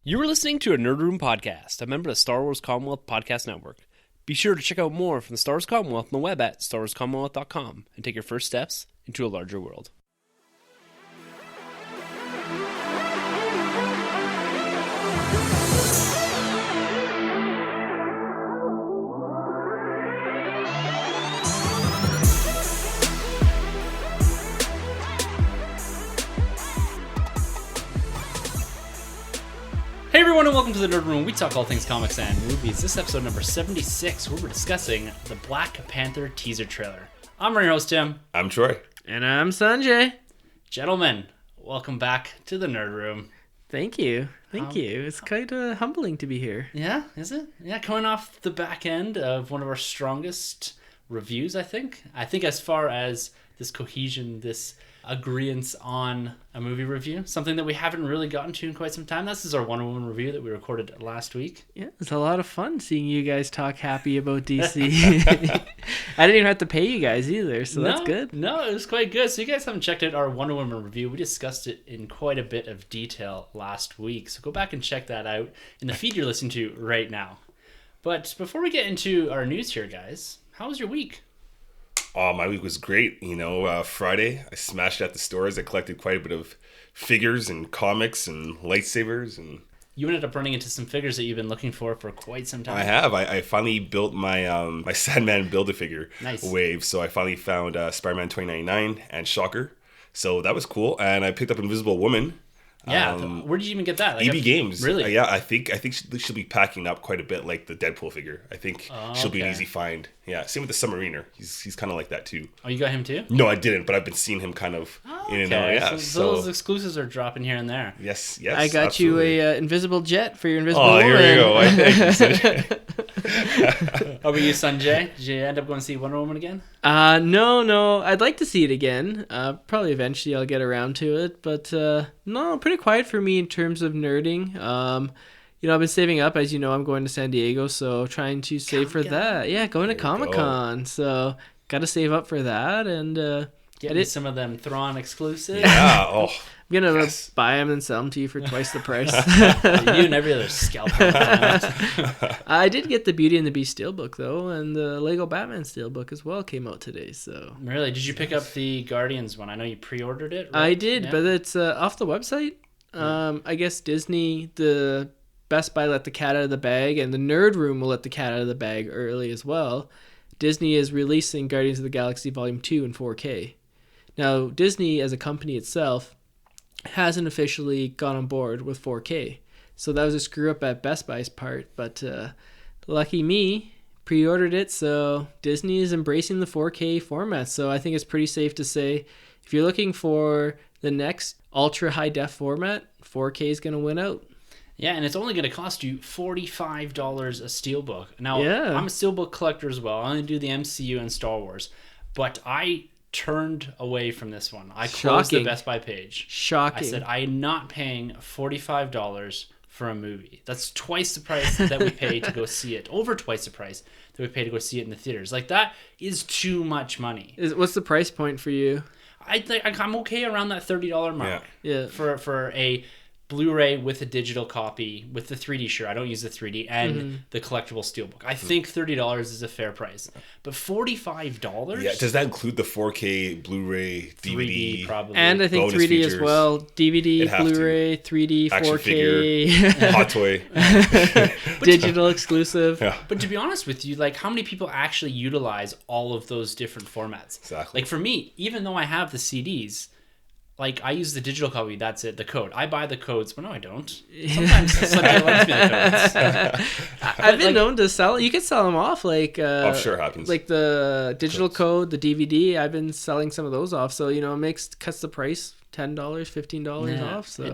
You were listening to a Nerd Room podcast, a member of the Star Wars Commonwealth Podcast Network. Be sure to check out more from the Star Wars Commonwealth on the web at starwarscommonwealth.com and take your first steps into a larger world. Hey everyone, and welcome to the Nerd Room. We talk all things comics and movies. This is episode number 76, where we're discussing the Black Panther teaser trailer. I'm your host, Tim. I'm Troy. And I'm Sunjay. Gentlemen, welcome back to the Nerd Room. Thank you. Thank you. It's quite humbling to be here. Yeah, is it? Yeah, coming off the back end of one of our strongest reviews, I think. I think as far as this cohesion, this agreeance on a movie review, something that we haven't really gotten to in quite some time. This is our Wonder Woman review that we recorded last week. Yeah, it's a lot of fun seeing you guys talk happy about DC. I didn't even have to pay you guys either, so that's good. No, it was quite good. So you guys haven't checked out our Wonder Woman review. We discussed it in quite a bit of detail last week, so go back and check that out in the feed you're listening to right now. But before we get into our news here, guys, how was your week? Oh, my week was great. Friday, I smashed at the stores. I collected quite a bit of figures and comics and lightsabers. And you ended up running into some figures that you've been looking for quite some time. I have. I finally built my my Sandman Build-A-Figure wave. So I finally found Spider-Man 2099 and Shocker. So that was cool. And I picked up Invisible Woman. Yeah, where did you even get that? EB Games. Really? Yeah, I think she'll be packing up quite a bit like the Deadpool figure. I think she'll be an easy find. Yeah, same with the Submariner. He's kind of like that too. Oh, you got him too? No, I didn't, but I've been seeing him kind of in and out. Yeah, so those exclusives are dropping here and there. Yes. I got absolutely. you a invisible jet for your Invisible Woman. Woman. Here we go. Thank you, Sunjay. How about you, Sunjay? Did you end up going to see Wonder Woman again? No. I'd like to see it again. Probably eventually I'll get around to it. But no, pretty quiet for me in terms of nerding. I've been saving up. As you know, I'm going to San Diego, so trying to save for that. Yeah, going to Comic-Con. So got to save up for that. And get some of them Thrawn exclusives. Yeah, I'm going to buy them and sell them to you for twice the price. You and every other scalp. I did get the Beauty and the Beast Steelbook, though, and the Lego Batman Steelbook as well came out today. So really? Did you pick up the Guardians one? I know you pre-ordered it, right? I did, but it's off the website. I guess Disney, the Best Buy let the cat out of the bag, and the Nerd Room will let the cat out of the bag early as well. Disney is releasing Guardians of the Galaxy Volume 2 in 4K. Now, Disney as a company itself hasn't officially gone on board with 4K. So that was a screw up at Best Buy's part, but lucky me, pre-ordered it, so Disney is embracing the 4K format. So I think it's pretty safe to say if you're looking for the next ultra high def format, 4K is going to win out. Yeah, and it's only going to cost you $45 a steelbook. Now, yeah. I'm a steelbook collector as well. I only do the MCU and Star Wars, but I turned away from this one. I closed the Best Buy page. Shocking. I said, I'm not paying $45 for a movie. That's twice the price that we pay to go see it. Over twice the price that we pay to go see it in the theaters. Like, that is too much money. What's the price point for you? I'm okay around that $30 mark. Yeah. For a Blu-ray with a digital copy with the 3D, sure, I don't use the 3D, and the collectible steelbook. I think $30 is a fair price, but $45? Yeah, does that include the 4K Blu-ray, DVD, 3D probably, and I think 3D features as well. DVD, Blu-ray, 3D, action 4K, figure, hot toy, digital exclusive. Yeah. But to be honest with you, like, how many people actually utilize all of those different formats? Exactly. Like for me, even though I have the CDs, like, I use the digital copy, that's it, the code. I buy the codes, but no, I don't. Sometimes somebody lends me the codes. I've been known to sell. You could sell them off, like I'm sure it happens. Like the digital code, the DVD. I've been selling some of those off, so it cuts the price $10, $15 off. So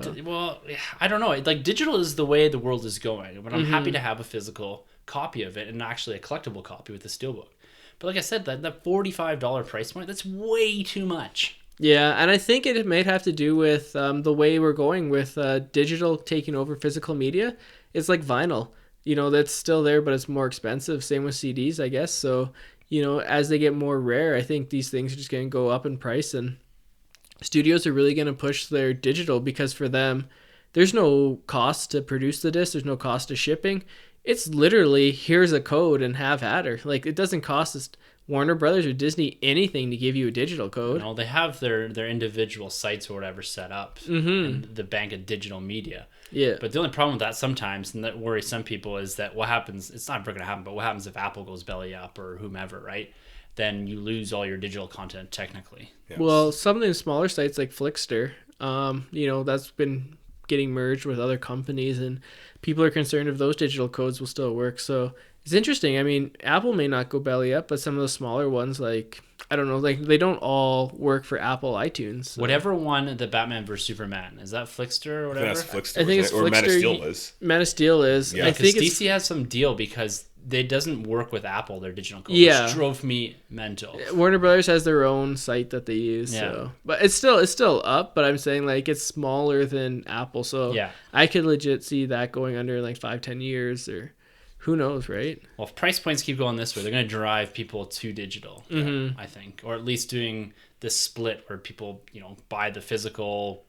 I don't know. Like, digital is the way the world is going, but I'm happy to have a physical copy of it and actually a collectible copy with the steelbook. But like I said, that $45 price point, that's way too much. Yeah, and I think it might have to do with the way we're going with digital taking over physical media. It's like vinyl. That's still there, but it's more expensive. Same with CDs, I guess. So, as they get more rare, I think these things are just going to go up in price. And studios are really going to push their digital because for them, there's no cost to produce the disc. There's no cost to shipping. It's literally, here's a code and have at her. Like, it doesn't cost us Warner Brothers or Disney anything to give you a digital code. No, they have their individual sites or whatever set up, and the bank of digital media. Yeah. But the only problem with that sometimes, and that worries some people, is that what happens, it's not going to happen, but what happens if Apple goes belly up or whomever, right? Then you lose all your digital content technically. Yes. Well, some of the smaller sites like Flickster, that's been getting merged with other companies, and people are concerned if those digital codes will still work. So it's interesting. I mean, Apple may not go belly up, but some of the smaller ones, like, I don't know, like, they don't all work for Apple iTunes. So. Whatever won the Batman vs Superman, is that Flickster or whatever? I think that's Flickster. I think it's Flickster. Or Man of Steel is. Man of Steel is. Yeah, because DC has some deal because it doesn't work with Apple, their digital code, which drove me mental. Warner Brothers has their own site that they use. Yeah. So. But it's still up, but I'm saying, like, it's smaller than Apple. So I could legit see that going under in like 5-10 years, or who knows, right? Well, if price points keep going this way, they're going to drive people to digital, I think. Or at least doing this split where people, buy the physical,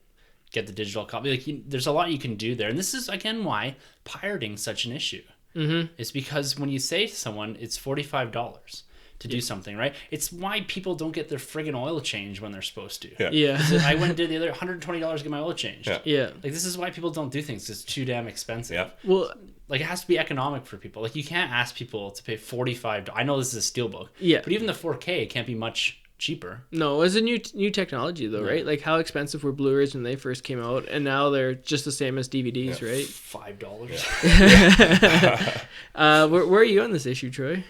get the digital copy. Like, there's a lot you can do there. And this is, again, why pirating is such an issue. It's because when you say to someone, it's $45 to do something, right? It's why people don't get their friggin' oil changed when they're supposed to. Yeah. I went and did the other $120 to get my oil changed. Yeah. Like, this is why people don't do things. It's too damn expensive. Yeah. Well, like, it has to be economic for people. Like, you can't ask people to pay $45. I know this is a steelbook. Yeah. But even the 4K can't be much cheaper. No, it's a new technology though, right? Like, how expensive were Blu-rays when they first came out, and now they're just the same as DVDs, right? $5. Where are you on this issue, Troy?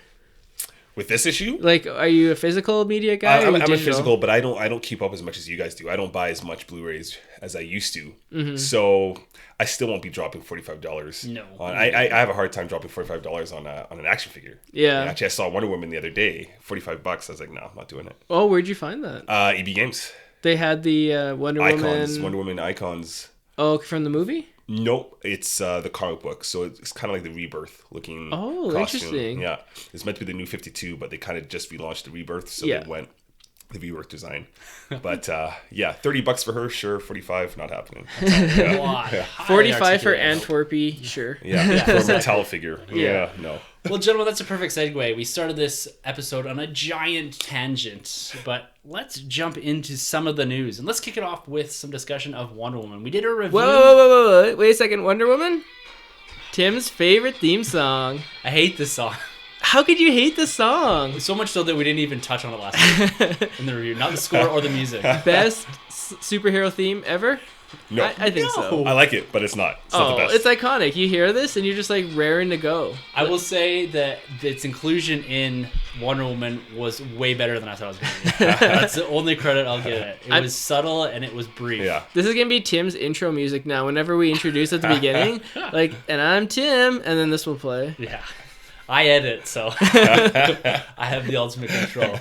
With this issue? Like, are you a physical media guy? I'm a physical, but I don't keep up as much as you guys do. I don't buy as much Blu-rays as I used to. So I still won't be dropping $45. No. I have a hard time dropping $45 on an action figure. Yeah. And actually, I saw Wonder Woman the other day, $45. I was like, no, I'm not doing it. Oh, where'd you find that? EB Games. They had the Wonder Woman icons. Oh, from the movie? Nope, it's the comic book, so it's kind of like the Rebirth looking costume. Interesting. Yeah, it's meant to be the new 52, but they kind of just relaunched the Rebirth, so they went the Rebirth design. But $30 for her, sure. 45, not happening. A lot. 45 for Antwerpy, sure. Yeah, for a Mattel figure. Yeah, no. Well, gentlemen, that's a perfect segue. We started this episode on a giant tangent, but let's jump into some of the news. And let's kick it off with some discussion of Wonder Woman. We did a review. Whoa. Wait a second. Wonder Woman? Tim's favorite theme song. I hate this song. How could you hate this song? So much so that we didn't even touch on it last week in the review. Not the score or the music. Best superhero theme ever? No. I think so. I like it, but it's not. It's not the best. It's iconic. You hear this and you're just like raring to go. I will say that its inclusion in Wonder Woman was way better than I thought it was going to be. That's the only credit I'll give it. It was subtle and it was brief. Yeah. This is going to be Tim's intro music now. Whenever we introduce at the beginning, like, and I'm Tim, and then this will play. Yeah. I edit, so I have the ultimate control.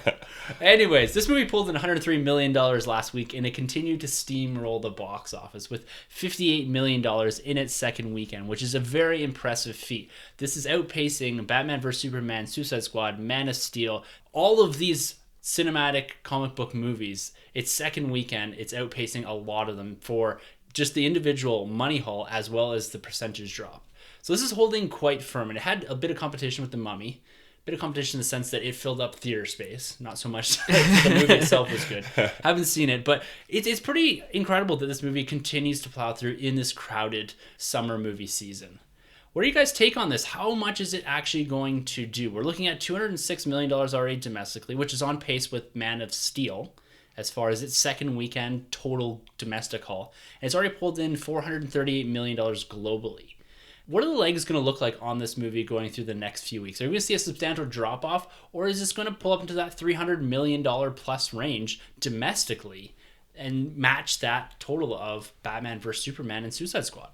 Anyways, this movie pulled in $103 million last week, and it continued to steamroll the box office with $58 million in its second weekend, which is a very impressive feat. This is outpacing Batman vs. Superman, Suicide Squad, Man of Steel, all of these cinematic comic book movies. Its second weekend, it's outpacing a lot of them for just the individual money haul as well as the percentage drop. So this is holding quite firm, and it had a bit of competition with The Mummy. A bit of competition in the sense that it filled up theater space. Not so much that the movie itself was good. Haven't seen it, but it's pretty incredible that this movie continues to plow through in this crowded summer movie season. What do you guys take on this? How much is it actually going to do? We're looking at $206 million already domestically, which is on pace with Man of Steel as far as its second weekend total domestic haul. And it's already pulled in $438 million globally. What are the legs going to look like on this movie going through the next few weeks? Are we going to see a substantial drop-off, or is this going to pull up into that $300 million plus range domestically and match that total of Batman vs. Superman and Suicide Squad?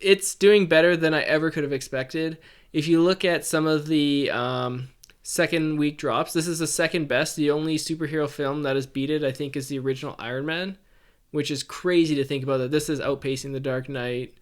It's doing better than I ever could have expected. If you look at some of the second week drops, this is the second best. The only superhero film that has beat it, I think, is the original Iron Man, which is crazy to think about that this is outpacing The Dark Knight,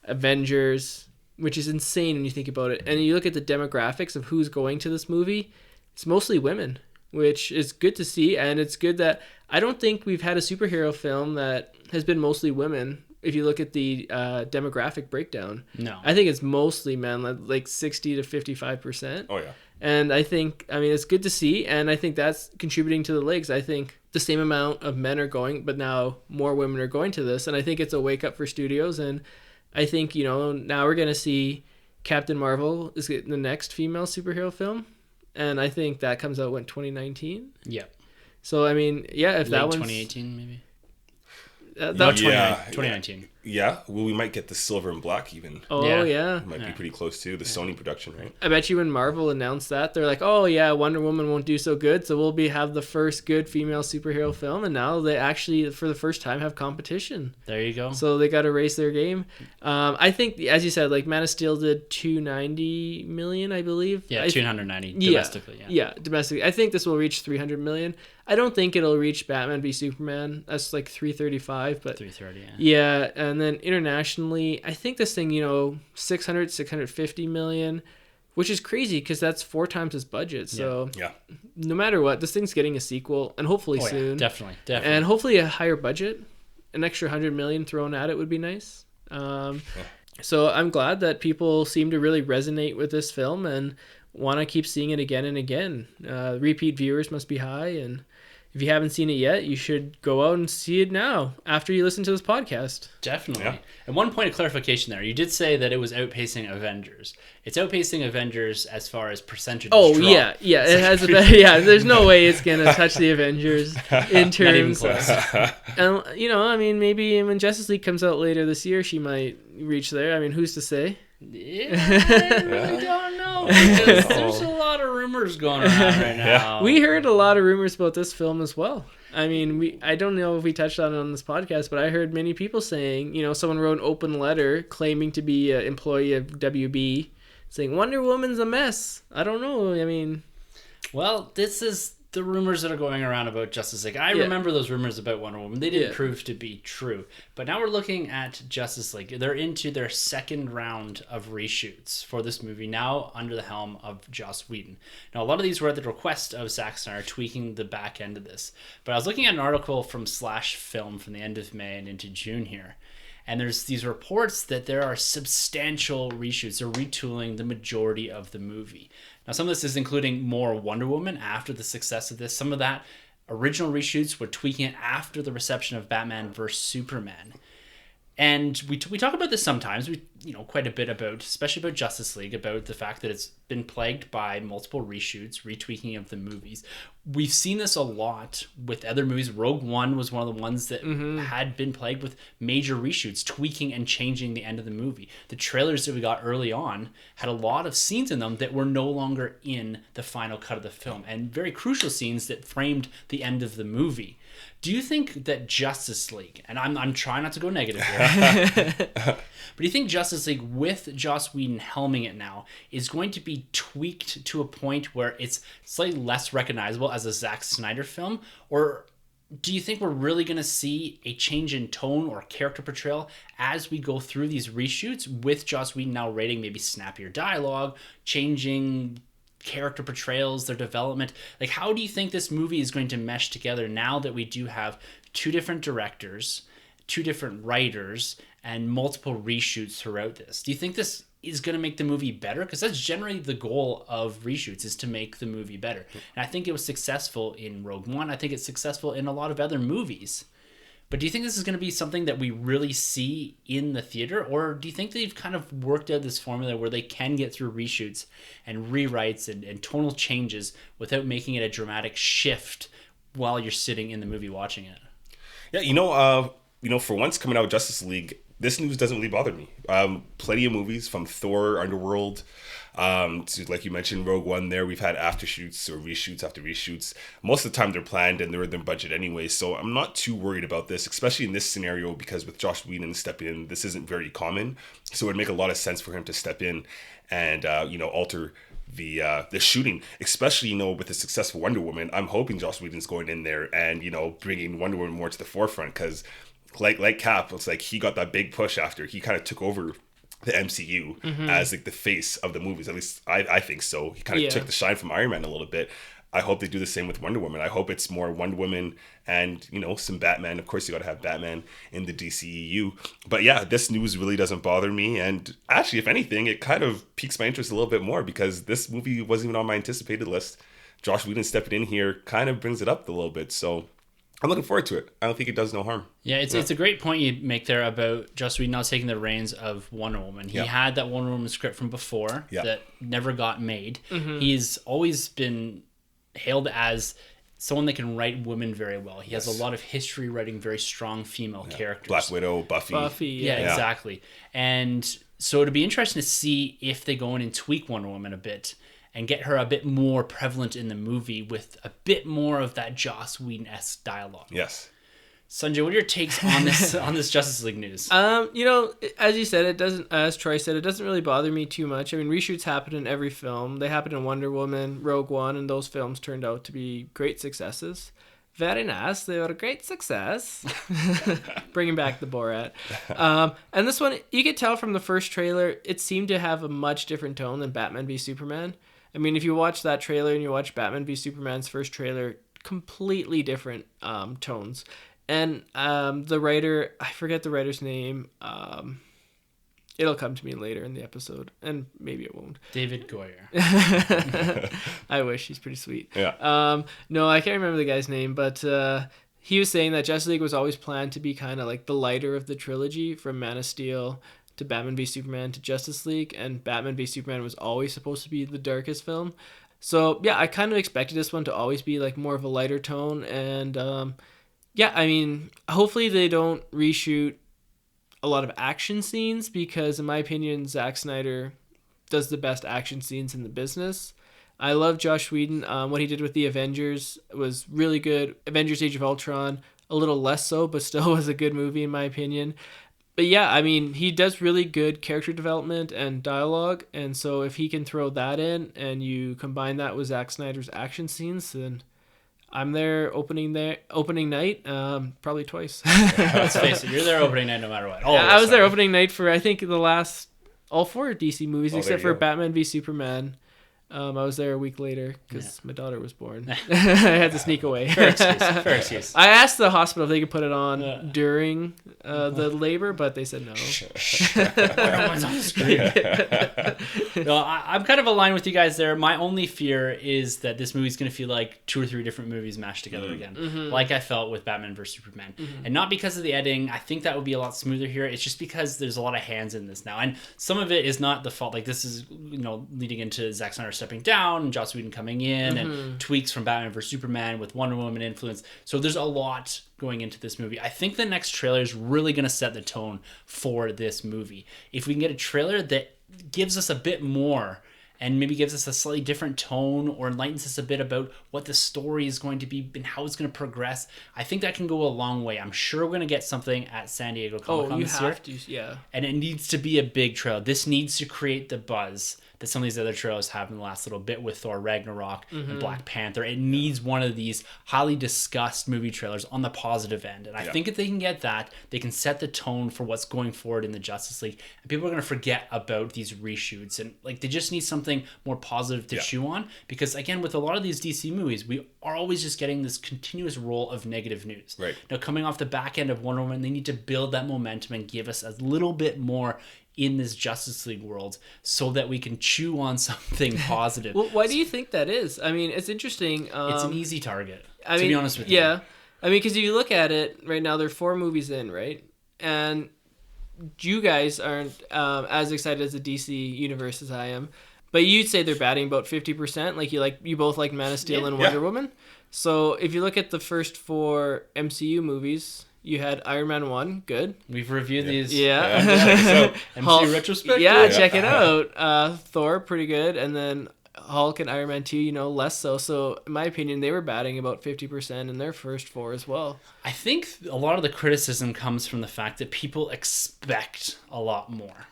Avengers, which is insane when you think about it. And you look at the demographics of who's going to this movie, it's mostly women, which is good to see. And it's good that I don't think we've had a superhero film that has been mostly women if you look at the demographic breakdown. No. I think it's mostly men, like 60 to 55%. Oh, yeah. And I think, I mean, it's good to see, and I think that's contributing to the legs. I think the same amount of men are going, but now more women are going to this, and I think it's a wake-up for studios, and I think, you know, now we're going to see Captain Marvel is the next female superhero film, and I think that comes out, 2019? Yeah. So, I mean, yeah, if Late that one's... 2018, maybe? That's 2019. Yeah, well, we might get the silver and black even. Oh, yeah. It might be pretty close too. The Sony production, right? I bet you when Marvel announced that, they're like, oh, yeah, Wonder Woman won't do so good, so we'll have the first good female superhero film, and now they actually, for the first time, have competition. There you go. So they got to raise their game. I think, as you said, like, Man of Steel did $290 million, I believe. Yeah, 290 domestically. Yeah, domestically. I think this will reach $300 million. I don't think it'll reach Batman v Superman. That's like 335, but 330. Yeah, and then internationally, I think this thing, 650 million, which is crazy because that's 4 times its budget. So no matter what, this thing's getting a sequel, and hopefully soon. Yeah, definitely. And hopefully a higher budget, an extra 100 million thrown at it would be nice. So I'm glad that people seem to really resonate with this film and want to keep seeing it again and again. Repeat viewers must be high, and if you haven't seen it yet, you should go out and see it now after you listen to this podcast. Definitely. Yeah. And one point of clarification there. You did say that it was outpacing Avengers. It's outpacing Avengers as far as percentage drop. Yeah. It has a better... Yeah, there's no way it's going to touch the Avengers in terms... And, I mean, maybe when Justice League comes out later this year, she might reach there. I mean, who's to say? Yeah, I really don't know. Because there's a lot of rumors going around right now. We heard a lot of rumors about this film as well. I mean, I don't know if we touched on it on this podcast, but I heard many people saying, someone wrote an open letter claiming to be an employee of WB, saying Wonder Woman's a mess. I don't know. I mean... Well, this is the rumors that are going around about Justice League. I remember those rumors about Wonder Woman. They didn't prove to be true. But now we're looking at Justice League. They're into their second round of reshoots for this movie, now under the helm of Joss Whedon. Now, a lot of these were at the request of Zack Snyder, tweaking the back end of this. But I was looking at an article from Slash Film from the end of May and into June here. And there's these reports that there are substantial reshoots. They're retooling the majority of the movie. Now, some of this is including more Wonder Woman after the success of this. Some of that original reshoots were tweaking it after the reception of Batman vs. Superman. And we talk about this sometimes, quite a bit about, especially about Justice League, about the fact that it's been plagued by multiple reshoots, retweaking of the movies. We've seen this a lot with other movies. Rogue One was one of the ones that had been plagued with major reshoots, tweaking and changing the end of the movie. The trailers that we got early on had a lot of scenes in them that were no longer in the final cut of the film, and very crucial scenes that framed the end of the movie. Do you think that Justice League, and I'm trying not to go negative here, but do you think Justice League, with Joss Whedon helming it now, is going to be tweaked to a point where it's slightly less recognizable as a Zack Snyder film? Or do you think we're really going to see a change in tone or character portrayal as we go through these reshoots, with Joss Whedon now rating maybe snappier dialogue, changing character portrayals, their development? Like, how do you think this movie is going to mesh together now that we do have 2 different directors, 2 different writers, and multiple reshoots throughout this? Do you think this is going to make the movie better? Because that's generally the goal of reshoots, is to make the movie better. And I think it was successful in Rogue One. I think it's successful in a lot of other movies. But do you think this is going to be something that we really see in the theater? Or do you think they've kind of worked out this formula where they can get through reshoots and rewrites and tonal changes without making it a dramatic shift while you're sitting in the movie watching it? Yeah, for once, coming out of Justice League, this news doesn't really bother me. Plenty of movies, from Thor, Underworld, to, like you mentioned, Rogue One there. We've had aftershoots or reshoots after reshoots. Most of the time they're planned and they're in their budget anyway, so I'm not too worried about this, especially in this scenario, because with Joss Whedon stepping in, this isn't very common. So it would make a lot of sense for him to step in and, alter the shooting, especially, with the successful Wonder Woman. I'm hoping Joss Whedon's going in there and, bringing Wonder Woman more to the forefront, because like Cap, it's like he got that big push after he kind of took over the MCU as like the face of the movies. At least I think so. He kind of took the shine from Iron Man a little bit. I hope they do the same with Wonder Woman. I hope it's more Wonder Woman and, you know, some Batman. Of course, you got to have Batman in the DCEU. But yeah, this news really doesn't bother me. And actually, if anything, it kind of piques my interest a little bit more because this movie wasn't even on my anticipated list. Josh Whedon stepping in here kind of brings it up a little bit. So I'm looking forward to it. I don't think it does no harm. Yeah, it's a great point you make there about Joss Whedon not taking the reins of Wonder Woman. He had that Wonder Woman script from before that never got made. He's always been hailed as someone that can write women very well. He has a lot of history writing very strong female characters. Black Widow, Buffy. Yeah, exactly. And so it'd be interesting to see if they go in and tweak Wonder Woman a bit and get her a bit more prevalent in the movie with a bit more of that Joss Whedon-esque dialogue. Yes. Sunjay, what are your takes on this Justice League news? You know, as you said, it doesn't. As Troy said, it doesn't really bother me too much. I mean, reshoots happen in every film. They happened in Wonder Woman, Rogue One, and those films turned out to be great successes. Very nice. They were a great success. Bringing back the Borat. And this one, you could tell from the first trailer, it seemed to have a much different tone than Batman v Superman. I mean, if you watch that trailer and you watch Batman v Superman's first trailer, completely different tones. And the writer, I forget the writer's name. It'll come to me later in the episode, and maybe it won't. David Goyer. I wish. He's pretty sweet. Yeah. No, I can't remember the guy's name, but he was saying that Justice League was always planned to be kind of like the lighter of the trilogy, from Man of Steel to Batman v Superman to Justice League, and Batman v Superman was always supposed to be the darkest film. So yeah, I kind of expected this one to always be like more of a lighter tone, and yeah, I mean, hopefully they don't reshoot a lot of action scenes, because in my opinion, Zack Snyder does the best action scenes in the business. I love Josh Whedon. What he did with the Avengers was really good. Avengers Age of Ultron, a little less so, but still was a good movie in my opinion. But yeah, I mean, he does really good character development and dialogue, and so if he can throw that in and you combine that with Zack Snyder's action scenes, then I'm there opening night, probably twice. Let's face it, you're there opening night no matter what. I was there opening night for, I think, all 4 DC movies, except for go. Batman v Superman. I was there a week later because my daughter was born. I had to sneak away. Fair excuse. I asked the hospital if they could put it on during the labor, but they said no. Everyone's on the screen. No, I'm kind of aligned with you guys there. My only fear is that this movie's going to feel like 2 or 3 different movies mashed together again, like I felt with Batman vs Superman. And not because of the editing. I think that would be a lot smoother here. It's just because there's a lot of hands in this now, and some of it is not the fault. Like, this is, leading into Zack Snyder stepping down and Joss Whedon coming in, and tweaks from Batman vs Superman with Wonder Woman influence. So there's a lot going into this movie. I think the next trailer is really going to set the tone for this movie. If we can get a trailer that gives us a bit more and maybe gives us a slightly different tone or enlightens us a bit about what the story is going to be and how it's going to progress, I think that can go a long way. I'm sure we're going to get something at San Diego Comic-Con this year. Yeah. And it needs to be a big trailer. This needs to create the buzz that some of these other trailers have in the last little bit with Thor Ragnarok and Black Panther. It needs one of these highly discussed movie trailers on the positive end. And I think if they can get that, they can set the tone for what's going forward in the Justice League. And people are going to forget about these reshoots. And they just need something more positive to chew on. Because again, with a lot of these DC movies, we are always just getting this continuous roll of negative news. Right. Now, coming off the back end of Wonder Woman, they need to build that momentum and give us a little bit more in this Justice League world so that we can chew on something positive. Well, why do you think that is? I mean, it's interesting. It's an easy target, to be honest with you. Yeah. I mean, because if you look at it right now, there are 4 movies in, right? And you guys aren't as excited as the DC universe as I am. But you'd say they're batting about 50%. You both like Man of Steel and Wonder Woman. So if you look at the first 4 MCU movies, you had Iron Man 1, good. We've reviewed these. Yeah. MCU retrospective. Yeah, check it out. Thor, pretty good. And then Hulk and Iron Man 2, less so. So in my opinion, they were batting about 50% in their first 4 as well. I think a lot of the criticism comes from the fact that people expect a lot more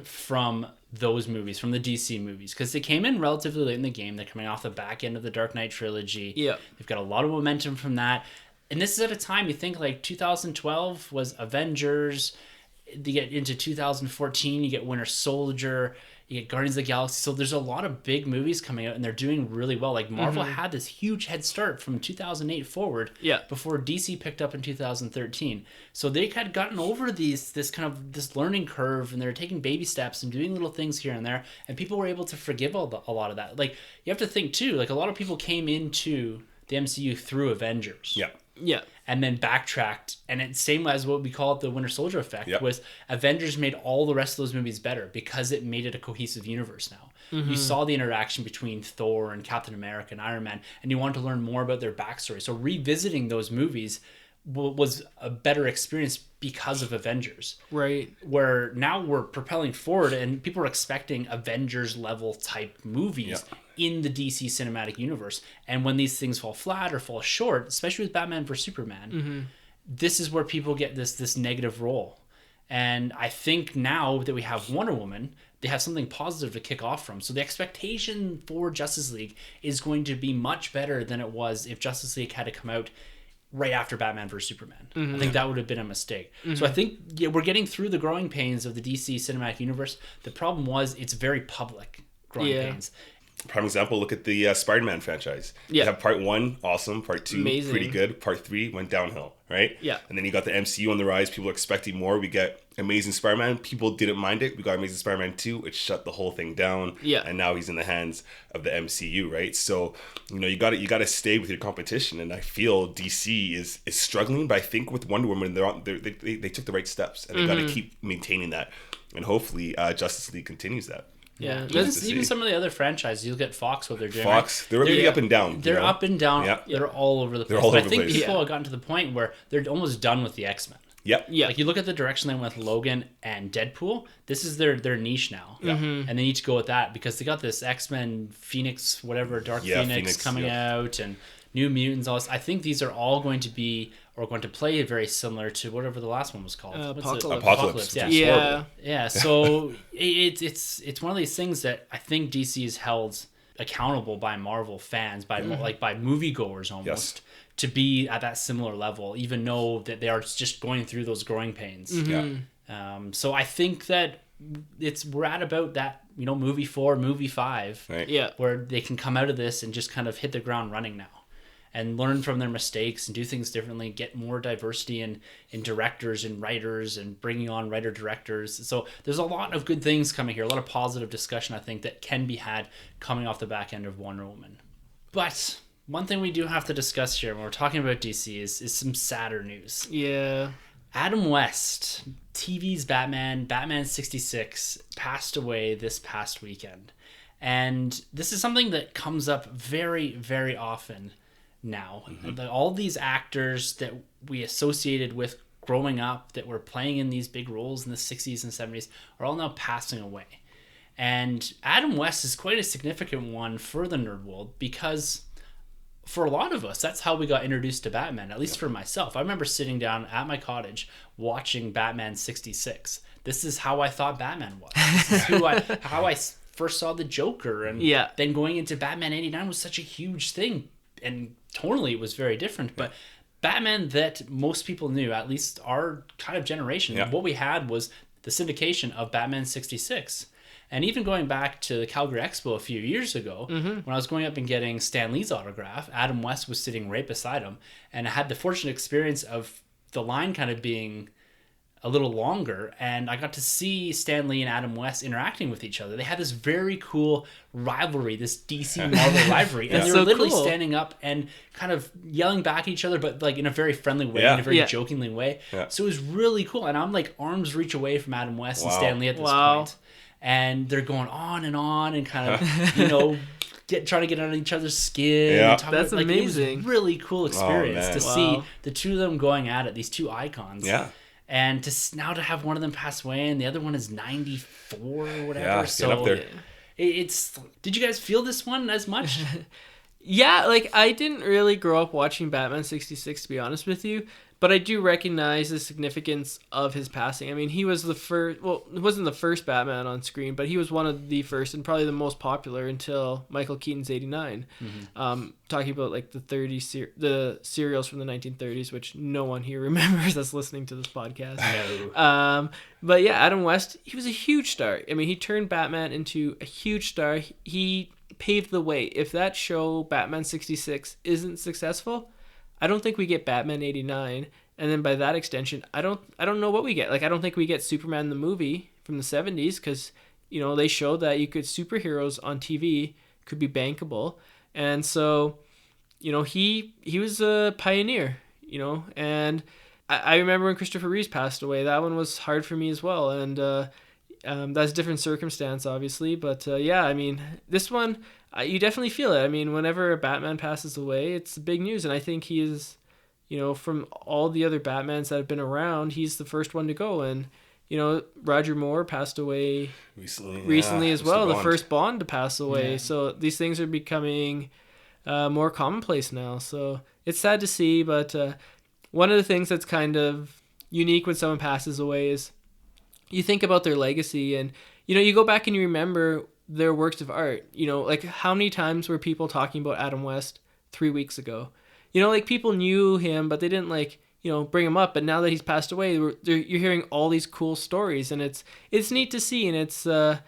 from those movies, from the DC movies, because they came in relatively late in the game. They're coming off the back end of the Dark Knight trilogy. Yeah. They've got a lot of momentum from that. And this is at a time, you think 2012 was Avengers. You get into 2014, you get Winter Soldier. You get Guardians of the Galaxy. So there's a lot of big movies coming out, and they're doing really well. Like Marvel had this huge head start from 2008 forward, before DC picked up in 2013. So they had gotten over this learning curve, and they're taking baby steps and doing little things here and there, and people were able to forgive a lot of that. Like, you have to think too, like a lot of people came into the MCU through Avengers. Yeah. And then backtracked, and it's same as what we call it, the Winter Soldier effect, was Avengers made all the rest of those movies better because it made it a cohesive universe now. You saw the interaction between Thor and Captain America and Iron Man, and you wanted to learn more about their backstory. So revisiting those movies was a better experience because of Avengers. Right. Where now we're propelling forward, and people are expecting Avengers level type movies in the DC cinematic universe. And when these things fall flat or fall short, especially with Batman vs Superman, this is where people get this negative role. And I think now that we have Wonder Woman, they have something positive to kick off from. So the expectation for Justice League is going to be much better than it was if Justice League had to come out right after Batman vs Superman. I think that would have been a mistake. So I think we're getting through the growing pains of the DC cinematic universe. The problem was it's very public growing pains. Prime example, look at the Spider-Man franchise. You have part 1, awesome. Part 2, pretty good. Part 3 went downhill, right? Yeah. And then you got the MCU on the rise. People are expecting more. We get Amazing Spider-Man. People didn't mind it. We got Amazing Spider-Man 2. It shut the whole thing down. Yeah. And now he's in the hands of the MCU, right? So, you got to stay with your competition. And I feel DC is struggling, but I think with Wonder Woman, they took the right steps, and they got to keep maintaining that. And hopefully, Justice League continues that. Yeah, even some of the other franchises. You look at Fox, what they're doing. Fox, they're really up and down. They're up and down. Yeah. They're all over the place. All over I think the place. people have gotten to the point where they're almost done with the X-Men. Yep. Yeah. Like, you look at the direction they went with Logan and Deadpool. This is their niche now. Yeah. And they need to go with that because they got this X-Men Phoenix, whatever, Dark Phoenix coming out, and New Mutants. All this. I think these are all going to be, or going to play very similar to whatever the last one was called. Apocalypse. Yeah. So it's one of these things that I think DC is held accountable by Marvel fans, by by moviegoers almost, to be at that similar level, even though that they are just going through those growing pains. So I think that we're at about that, movie 4, movie 5, right. where they can come out of this and just kind of hit the ground running now, and learn from their mistakes and do things differently, get more diversity in directors and writers, and bringing on writer-directors. So there's a lot of good things coming here, a lot of positive discussion, I think, that can be had coming off the back end of Wonder Woman. But one thing we do have to discuss here when we're talking about DC is some sadder news. Yeah. Adam West, TV's Batman 66, passed away this past weekend. And this is something that comes up very, very often now. All these actors that we associated with growing up, that were playing in these big roles in the 60s and 70s, are all now passing away. And Adam West is quite a significant one for the nerd world, because for a lot of us, that's how we got introduced to Batman, at least for myself. I remember sitting down at my cottage watching Batman 66. This is how I thought Batman was. This is how I first saw the Joker. And then going into Batman 89 was such a huge thing. And tonally, it was very different. But Batman that most people knew, at least our kind of generation, what we had was the syndication of Batman 66. And even going back to the Calgary Expo a few years ago, when I was going up and getting Stan Lee's autograph, Adam West was sitting right beside him. And I had the fortunate experience of the line kind of being a little longer, and I got to see Stan Lee and Adam West interacting with each other. They had this very cool rivalry, this DC Marvel rivalry, and they were literally standing up and kind of yelling back at each other, but like in a very friendly way, in a very jokingly way. So it was really cool, and I'm like arm's reach away from Adam West and Stan Lee at this point. And they're going on and kind of, trying to get under each other's skin. Yeah. And That's amazing. It was a really cool experience to see the two of them going at it, these two icons. Yeah. And now to have one of them pass away and the other one is 94 or whatever. Yeah, so up there. It's. Did you guys feel this one as much? Yeah, like I didn't really grow up watching Batman 66, to be honest with you. But I do recognize the significance of his passing. I mean, he was the first. Well, he wasn't the first Batman on screen, but he was one of the first and probably the most popular until Michael Keaton's '89. Talking about like the serials from the 1930s, which no one here remembers that's listening to this podcast. No. But yeah, Adam West, he was a huge star. I mean, he turned Batman into a huge star. He paved the way. If that show, Batman 66, isn't successful, I don't think we get Batman 89, and then by that extension, I don't know what we get. Like, I don't think we get Superman the movie from the 70s, because, you know, they showed that superheroes on TV could be bankable. And so, you know, he was a pioneer, you know, and I remember when Christopher Reeves passed away, that one was hard for me as well. And that's a different circumstance, obviously. But yeah, I mean, this one, you definitely feel it. I mean, whenever a Batman passes away, it's big news. And I think he is, you know, from all the other Batmans that have been around, he's the first one to go. And, you know, Roger Moore passed away recently as well, the first Bond to pass away. Yeah. So these things are becoming more commonplace now. So it's sad to see. But one of the things that's kind of unique when someone passes away is you think about their legacy, and, you know, you go back and you remember their works of art. You know, like, how many times were people talking about Adam West 3 weeks ago? You know, like, people knew him, but they didn't, like, you know, bring him up. But now that he's passed away, you're hearing all these cool stories, and it's neat to see, and it's nice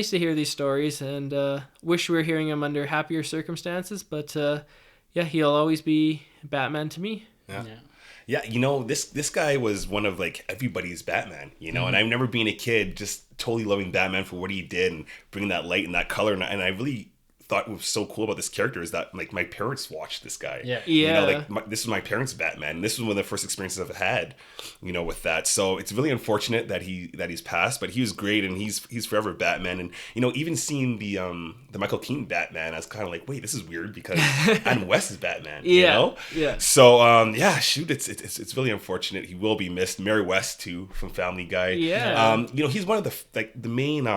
to hear these stories, and wish we were hearing them under happier circumstances. But yeah, he'll always be Batman to me. Yeah, you know, this guy was one of, like, everybody's Batman, you know, and I remember being a kid just totally loving Batman for what he did and bringing that light and that color, and I really thought what was so cool about this character is that, like, my parents watched this guy. Yeah. You know, like, this was my parents' Batman. This was one of the first experiences I've had, you know, with that. So it's really unfortunate that he's passed, but he was great, and he's forever Batman. And, you know, even seeing the Michael Keaton Batman, I was kind of like, wait, this is weird because Adam West is Batman. You know? Yeah. So yeah, shoot, it's really unfortunate. He will be missed. Mary West too, from Family Guy. Yeah. You know, he's one of the main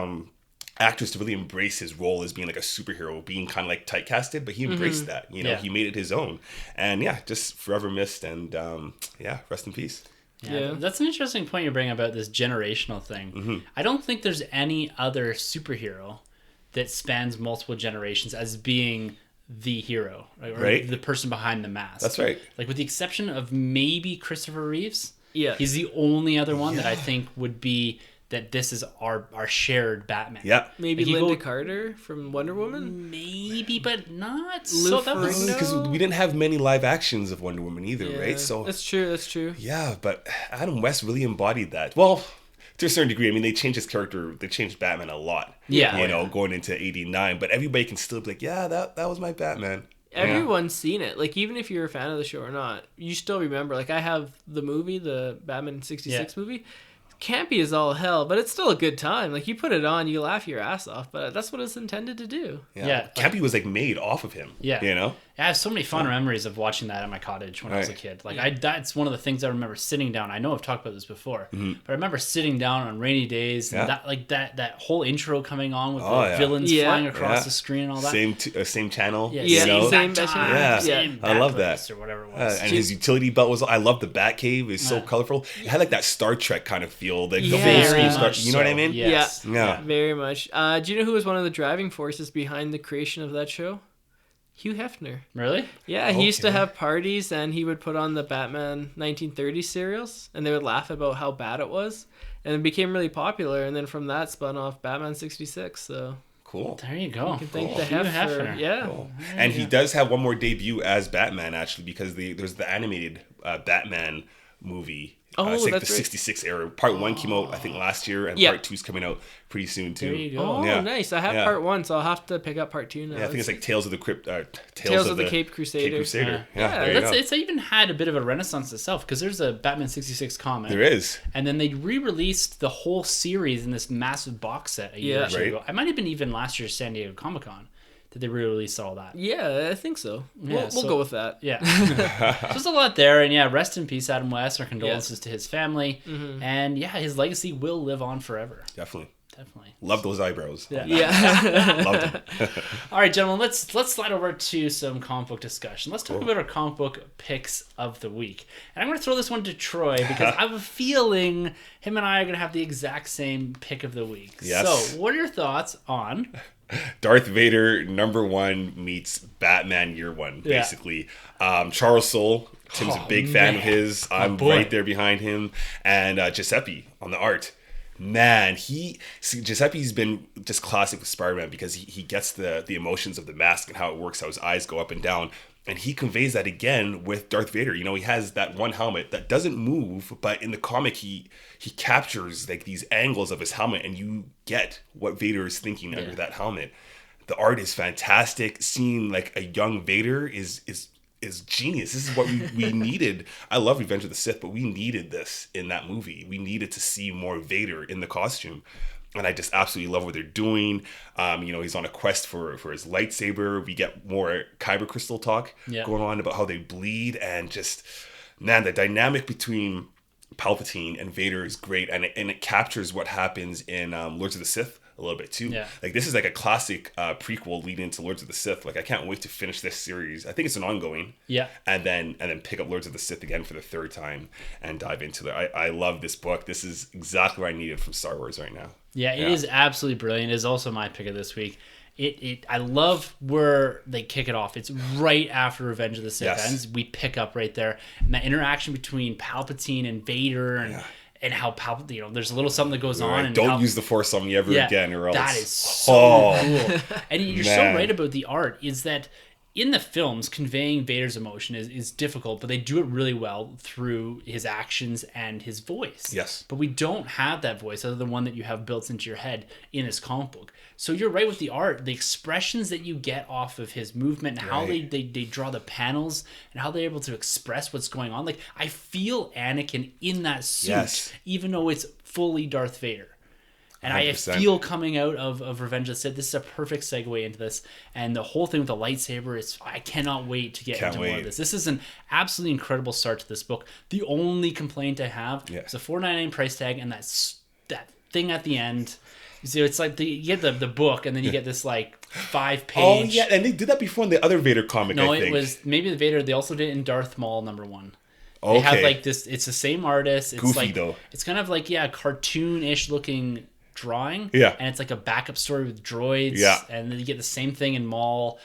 actors to really embrace his role as being like a superhero, being kind of like typecasted, but he embraced that, you know. He made it his own, and yeah, just forever missed. And yeah, rest in peace. Yeah, that's an interesting point you bring about this generational thing. I don't think there's any other superhero that spans multiple generations as being the hero, right? Or the person behind the mask. That's right. Like, with the exception of maybe Christopher Reeves, he's the only other one that I think would be that this is our shared Batman. Yeah. Maybe like, Linda Carter from Wonder Woman? Maybe, but not. Lou So that was because we didn't have many live actions of Wonder Woman either, right? So that's true. Yeah, but Adam West really embodied that. Well, to a certain degree. I mean, they changed his character. They changed Batman a lot. Yeah. You know, going into '89, but everybody can still be like, yeah, that was my Batman. Everyone's seen it. Like, even if you're a fan of the show or not, you still remember. Like, I have the movie, the Batman 66 movie. Campy as all hell, but it's still a good time. Like, you put it on, you laugh your ass off, but that's what it's intended to do. Yeah. Campy was like made off of him. Yeah. You know? I have so many fun memories of watching that at my cottage when I was a kid. Like, that's one of the things I remember sitting down. I know I've talked about this before, but I remember sitting down on rainy days and that whole intro coming on with the villains flying across the screen and all that. Same channel. Same same I love that. Or whatever it was. And his utility belt was. I love the Batcave. It's so colorful. It had like that Star Trek kind of feel. Like the whole Very Star, much you know what I so. mean? Yes. Yeah, very much. Do you know who was one of the driving forces behind the creation of that show? Hugh Hefner. Really? Yeah, he used to have parties, and he would put on the Batman 1930 serials, and they would laugh about how bad it was, and it became really popular, and then from that spun off Batman 66, so... Cool. There you go. You can thank the Hugh Hefner. Yeah. Cool. And he does have one more debut as Batman, actually, because there's the animated Batman movie. It's like the 66 era. Part 1 came out, I think, last year, and Part 2's coming out pretty soon, too. There you go. Oh, nice. I have Part 1, so I'll have to pick up Part 2 now. Yeah, I think it's like Tales of the Crypt... Tales of the Cape Crusader. It's even had a bit of a renaissance itself, because there's a Batman 66 comic. There is. And then they re-released the whole series in this massive box set a year or two ago. It might have been even last year's San Diego Comic-Con that they re-released all that. Yeah, I think so. We'll go with that. Yeah. So there's a lot there, and rest in peace, Adam West. Our condolences to his family. And his legacy will live on forever. Definitely. definitely. Love those eyebrows. Yeah. Loved them. All right, gentlemen, let's slide over to some comic book discussion. Let's talk about our comic book picks of the week. And I'm going to throw this one to Troy because I have a feeling him and I are going to have the exact same pick of the week. Yes. So, what are your thoughts on Darth Vader #1 meets Batman Year One, basically. Charles Soule, Tim's a big fan of his. I'm right there behind him. And Giuseppe on the art. Man, Giuseppe's been just classic with Spider-Man because he gets the emotions of the mask and how it works, how his eyes go up and down. And he conveys that again with Darth Vader. You know, he has that one helmet that doesn't move, but in the comic, he captures like these angles of his helmet, and you get what Vader is thinking under that helmet. The art is fantastic. Seeing like a young Vader is genius. This is what we needed. I love Revenge of the Sith, but we needed this in that movie. We needed to see more Vader in the costume. And I just absolutely love what they're doing. You know, he's on a quest for his lightsaber. We get more kyber crystal talk going on about how they bleed. And just, man, the dynamic between Palpatine and Vader is great. And it captures what happens in Lords of the Sith a little bit too. Yeah. Like, this is like a classic prequel leading into Lords of the Sith. Like, I can't wait to finish this series. I think it's an ongoing. Yeah. And then pick up Lords of the Sith again for the third time and dive into it. I love this book. This is exactly what I needed from Star Wars right now. Yeah, it is absolutely brilliant. It is also my pick of this week. I love where they kick it off. It's right after Revenge of the Sith ends. We pick up right there. And that interaction between Palpatine and Vader and how Palpatine, you know, there's a little something that goes on. And don't use the Force on me ever again, or else. That is so cool. And you're so right about the art, is that in the films, conveying Vader's emotion is difficult, but they do it really well through his actions and his voice. Yes. But we don't have that voice other than one that you have built into your head in his comic book. So you're right with the art. The expressions that you get off of his movement and how they draw the panels and how they're able to express what's going on. Like, I feel Anakin in that suit, even though it's fully Darth Vader. And 100%. I feel coming out of Revenge of the Sith, this is a perfect segue into this. And the whole thing with the lightsaber, I cannot wait to get into more of this. This is an absolutely incredible start to this book. The only complaint I have is a $4.99 price tag and that thing at the end. So it's like you get the book and then you get this like 5-page. Oh yeah, and they did that before in the other Vader comic. No, I think. It was maybe the Vader. They also did it in Darth Maul #1. They have like this. It's the same artist. It's goofy like, though. It's kind of like cartoon-ish looking drawing. Yeah. And it's like a backup story with droids. Yeah. And then you get the same thing in Maul.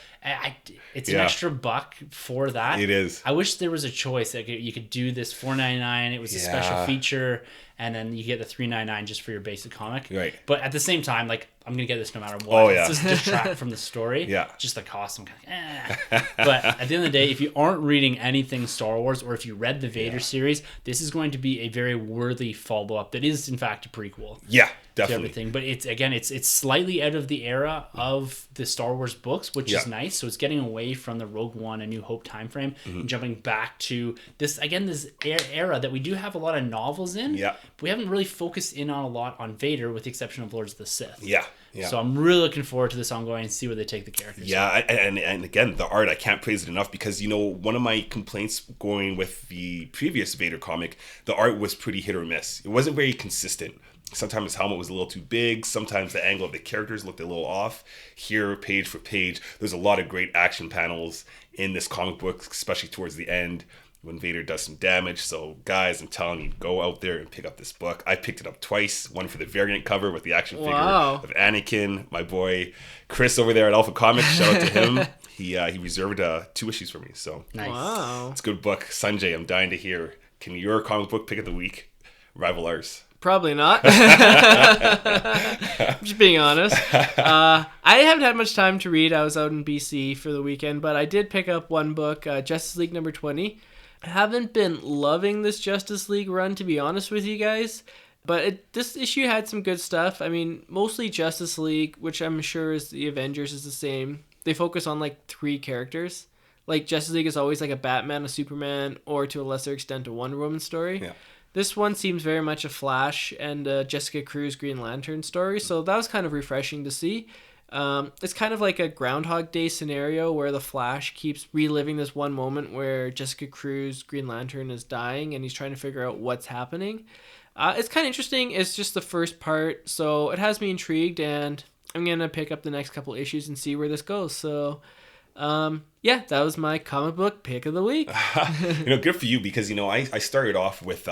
It's an extra buck for that. It is. I wish there was a choice that you could do this $4.99. It was a special feature, and then you get the $3.99 just for your basic comic. Right. But at the same time, like, I'm gonna get this no matter what. It doesn't detract from the story. Yeah. Just the cost. I'm kind of But at the end of the day, if you aren't reading anything Star Wars, or if you read the Vader series, this is going to be a very worthy follow-up that is in fact a prequel. Yeah, definitely. Everything. But it's slightly out of the era of the Star Wars books, which is nice. So it's getting away from the Rogue One and New Hope time frame and jumping back to this era that we do have a lot of novels in. Yeah. But we haven't really focused in on a lot on Vader, with the exception of Lords of the Sith. Yeah. So I'm really looking forward to this ongoing and see where they take the characters. Yeah, and again, the art, I can't praise it enough because, you know, one of my complaints going with the previous Vader comic, the art was pretty hit or miss. It wasn't very consistent. Sometimes his helmet was a little too big. Sometimes the angle of the characters looked a little off. Here, page for page, there's a lot of great action panels in this comic book, especially towards the end, when Vader does some damage. So guys, I'm telling you, go out there and pick up this book. I picked it up twice. One for the variant cover with the action figure of Anakin. My boy Chris over there at Alpha Comics, shout out to him. He reserved 2 issues for me. So nice. Wow. It's a good book. Sunjay, I'm dying to hear. Can your comic book pick of the week rival ours? Probably not. Just being honest. I haven't had much time to read. I was out in BC for the weekend, but I did pick up one book, Justice League #20. I haven't been loving this Justice League run, to be honest with you guys, but this issue had some good stuff. I mean, mostly Justice League, which I'm sure is the Avengers, is the same. They focus on like 3 characters. Like Justice League is always like a Batman, a Superman, or to a lesser extent a Wonder Woman story. Yeah. This one seems very much a Flash and a Jessica Cruz Green Lantern story, so that was kind of refreshing to see. It's kind of like a Groundhog Day scenario where the Flash keeps reliving this one moment where Jessica Cruz Green Lantern is dying and he's trying to figure out what's happening. It's kind of interesting. It's just the first part, so it has me intrigued, and I'm gonna pick up the next couple issues and see where this goes. So, yeah, that was my comic book pick of the week. Good for you, because I started off with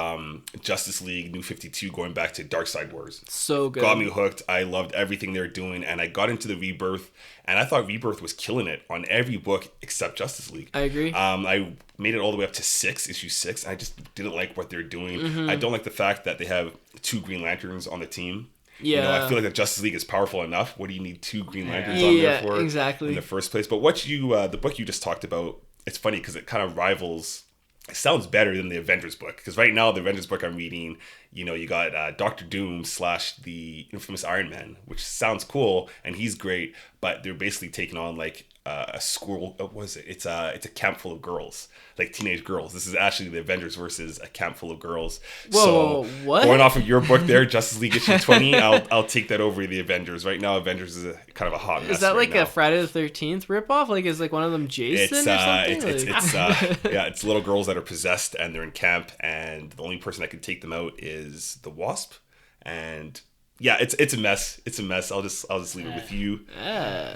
Justice League New 52, going back to Darkseid Wars. So good. Got me hooked. I loved everything they were doing, and I got into the Rebirth, and I thought Rebirth was killing it on every book except Justice League. I agree. I made it all the way up to issue 6. I just didn't like what they're doing. I don't like the fact that they have 2 Green Lanterns on the team. Yeah. I feel like the Justice League is powerful enough. What do you need 2 Green Lanterns on there for? Exactly. In the first place? But the book you just talked about, it's funny because it kind of rivals. It sounds better than the Avengers book, because right now the Avengers book I'm reading, you got Doctor Doom / the infamous Iron Man, which sounds cool and he's great, but they're basically taking on like a school. What is it? It's a camp full of girls, like teenage girls. This is actually the Avengers versus a camp full of girls. Whoa, what? Going off of your book there, Justice League issue 20, I'll take that over the Avengers. Right now, Avengers is kind of a hot mess. Is that right like now. a Friday the 13th ripoff? Like, is like one of them Jason or something? It's little girls that are possessed and they're in camp, and the only person that can take them out is the Wasp. And yeah, it's a mess. It's a mess. I'll just leave it with you.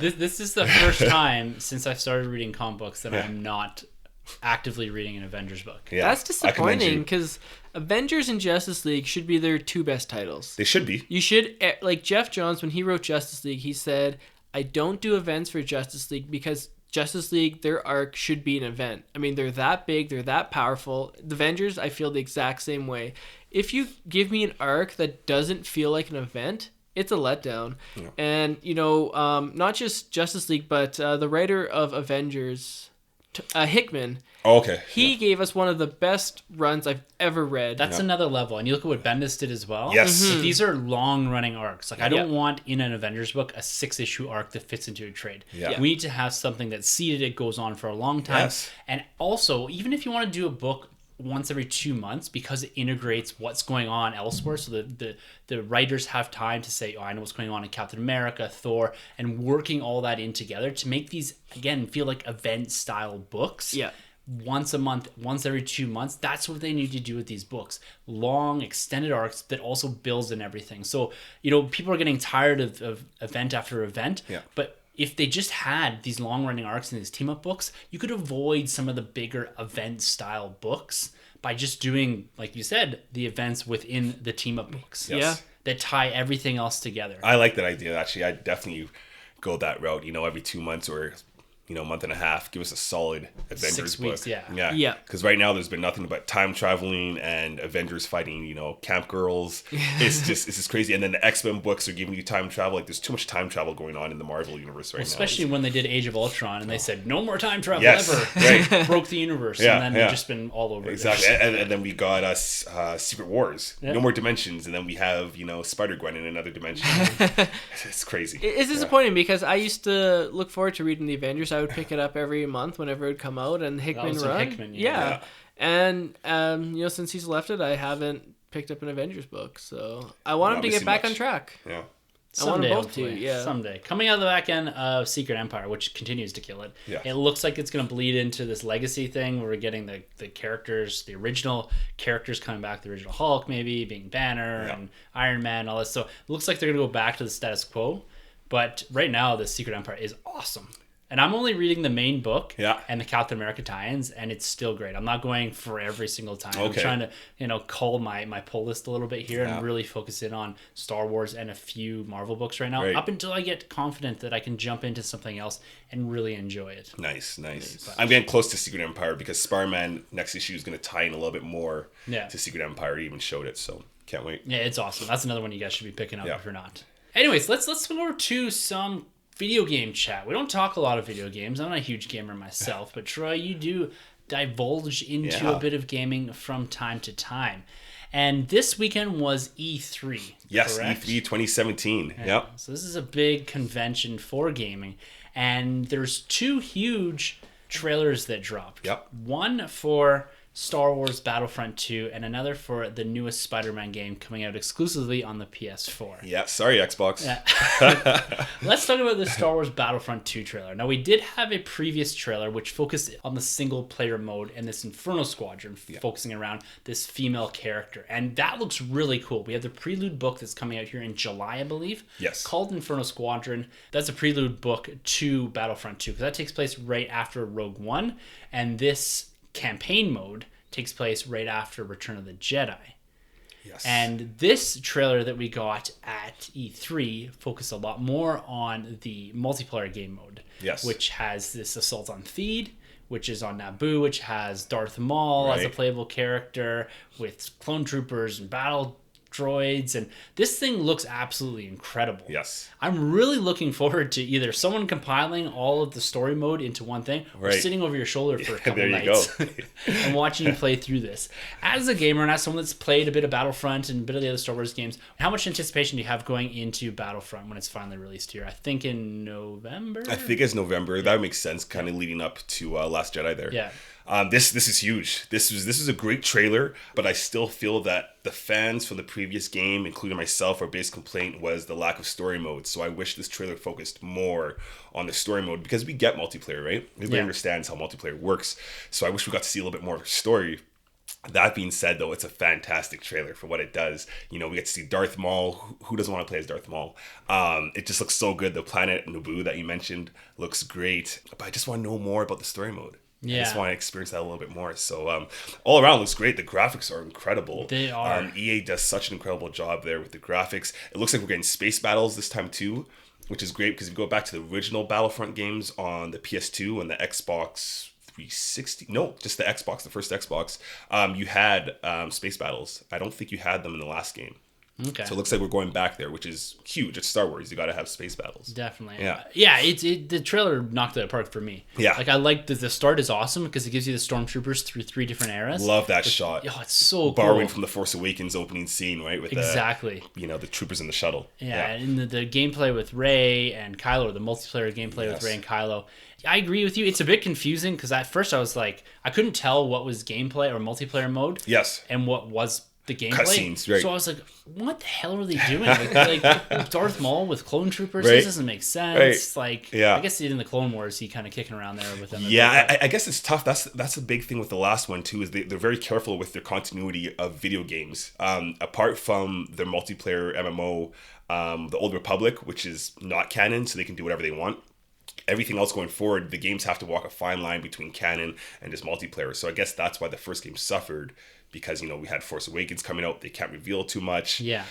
This is the first time since I've started reading comic books that I'm not actively reading an Avengers book. Yeah, that's disappointing, because Avengers and Justice League should be their 2 best titles. They should be. You should, like Jeff Johns, when he wrote Justice League, he said, I don't do events for Justice League because Justice League, their arc should be an event. I mean, they're that big, they're that powerful. The Avengers, I feel the exact same way. If you give me an arc that doesn't feel like an event, it's a letdown. Yeah. And, not just Justice League, but the writer of Avengers, Hickman. Oh, okay. He gave us one of the best runs I've ever read. That's another level. And you look at what Bendis did as well. Yes. Like, these are long-running arcs. Like, I don't want in an Avengers book a 6-issue arc that fits into a trade. Yeah. We need to have something that's seated. It goes on for a long time. Yes. And also, even if you want to do a book once every 2 months, because it integrates what's going on elsewhere, so the writers have time to say, I know what's going on in Captain America, Thor, and working all that in together to make these, again, feel like event-style books. Yeah. Once a month, once every 2 months. That's what they need to do with these books. Long, extended arcs that also builds in everything. So, people are getting tired of event after event. Yeah. But if they just had these long-running arcs in these team-up books, you could avoid some of the bigger event-style books by just doing, like you said, the events within the team-up books. Yes. Yeah. That tie everything else together. I like that idea, actually. I definitely go that route, every 2 months or month and a half, give us a solid Avengers 6 book. weeks, yeah. Yeah. Because right now there's been nothing but time traveling and Avengers fighting, camp girls. It's just crazy. And then the X-Men books are giving you time travel. Like, there's too much time travel going on in the Marvel universe right now. Especially when they did Age of Ultron and they said no more time travel Yes, ever. right. Broke the universe. Yeah, and then they've just been all over. Exactly. And then we got Secret Wars. Yeah. No more dimensions. And then we have, Spider-Gwen in another dimension. It's crazy. It's disappointing because I used to look forward to reading the Avengers. I would pick it up every month whenever it would come out, and Hickman was run. Hickman, yeah. And since he's left it, I haven't picked up an Avengers book, so I want him to get back on track. Yeah. Someday, I want them both to, hopefully. yeah. Someday. Coming out of the back end of Secret Empire, which continues to kill it. Yeah. It looks like it's going to bleed into this legacy thing where we're getting the characters, the original characters coming back, the original Hulk maybe, being Banner and Iron Man, all this. So it looks like they're going to go back to the status quo. But right now, the Secret Empire is awesome. And I'm only reading the main book and the Captain America tie-ins, and it's still great. I'm not going for every single time. Okay. I'm trying to, cull my pull list a little bit here and really focus in on Star Wars and a few Marvel books right now, up until I get confident that I can jump into something else and really enjoy it. Nice. I'm getting close to Secret Empire because Spider-Man next issue is going to tie in a little bit more to Secret Empire. He even showed it, so can't wait. Yeah, it's awesome. That's another one you guys should be picking up if you're not. Anyways, let's go over to some video game chat. We don't talk a lot of video games. I'm not a huge gamer myself, but Troy, you do divulge into a bit of gaming from time to time. And this weekend was E3. Yes, correct? E3 2017. Yep. So this is a big convention for gaming. And there's 2 huge trailers that dropped. Yep. One for Star Wars Battlefront 2, and another for the newest Spider-Man game coming out exclusively on the PS4. Yeah, sorry, Xbox. Yeah. Let's talk about the Star Wars Battlefront 2 trailer. Now, we did have a previous trailer which focused on the single-player mode and this Inferno Squadron, focusing around this female character. And that looks really cool. We have the prelude book that's coming out here in July, I believe. Yes. Called Inferno Squadron. That's a prelude book to Battlefront 2, because that takes place right after Rogue One. And this campaign mode takes place right after Return of the Jedi. Yes. And this trailer that we got at E3 focused a lot more on the multiplayer game mode. Yes. Which has this Assault on Theed, which is on Naboo, which has Darth Maul as a playable character with clone troopers and battle droids, and this thing looks absolutely incredible. Yes. I'm really looking forward to either someone compiling all of the story mode into one thing, or sitting over your shoulder for a couple nights and watching you play through this. As a gamer and as someone that's played a bit of Battlefront and a bit of the other Star Wars games, how much anticipation do you have going into Battlefront when it's finally released here? I think in November? I think it's November. That makes sense, kind of leading up to Last Jedi there. Yeah. This is huge. This is a great trailer, but I still feel that the fans from the previous game, including myself, our biggest complaint was the lack of story mode. So I wish this trailer focused more on the story mode, because we get multiplayer, right? Everybody understands how multiplayer works. So I wish we got to see a little bit more story. That being said, though, it's a fantastic trailer for what it does. You know, we get to see Darth Maul. Who doesn't want to play as Darth Maul? It just looks so good. The planet Naboo that you mentioned looks great. But I just want to know more about the story mode. Yeah. I just want to experience that a little bit more. So all around looks great. The graphics are incredible. They are. EA does such an incredible job there with the graphics. It looks like we're getting space battles this time too, which is great, because if you go back to the original Battlefront games on the PS2 and the Xbox 360, no, just the Xbox, the first Xbox, you had space battles. I don't think you had them in the last game. Okay. So it looks like we're going back there, which is huge. It's Star Wars. You got to have space battles. Definitely. Yeah. Yeah, the trailer knocked it apart for me. Yeah. Like, I like the start is awesome because it gives you the stormtroopers through 3 different eras. Love that shot. Oh, it's so cool. Borrowing from the Force Awakens opening scene, right? With exactly. the troopers in the shuttle. Yeah, and the gameplay with Rey and Kylo, the multiplayer gameplay with Rey and Kylo. I agree with you. It's a bit confusing because at first I was like, I couldn't tell what was gameplay or multiplayer mode. Yes. And what was the gameplay. Cutscenes, right. So I was like, what the hell are they doing? like Darth Maul with clone troopers? This doesn't make sense. Like, I guess in the Clone Wars, he kind of kicking around there with them. Yeah, I guess it's tough. That's a big thing with the last one too, is they're very careful with their continuity of video games. Apart from their multiplayer MMO, the Old Republic, which is not canon, so they can do whatever they want. Everything else going forward, the games have to walk a fine line between canon and just multiplayer. So I guess that's why the first game suffered, because, we had Force Awakens coming out. They can't reveal too much. Yeah.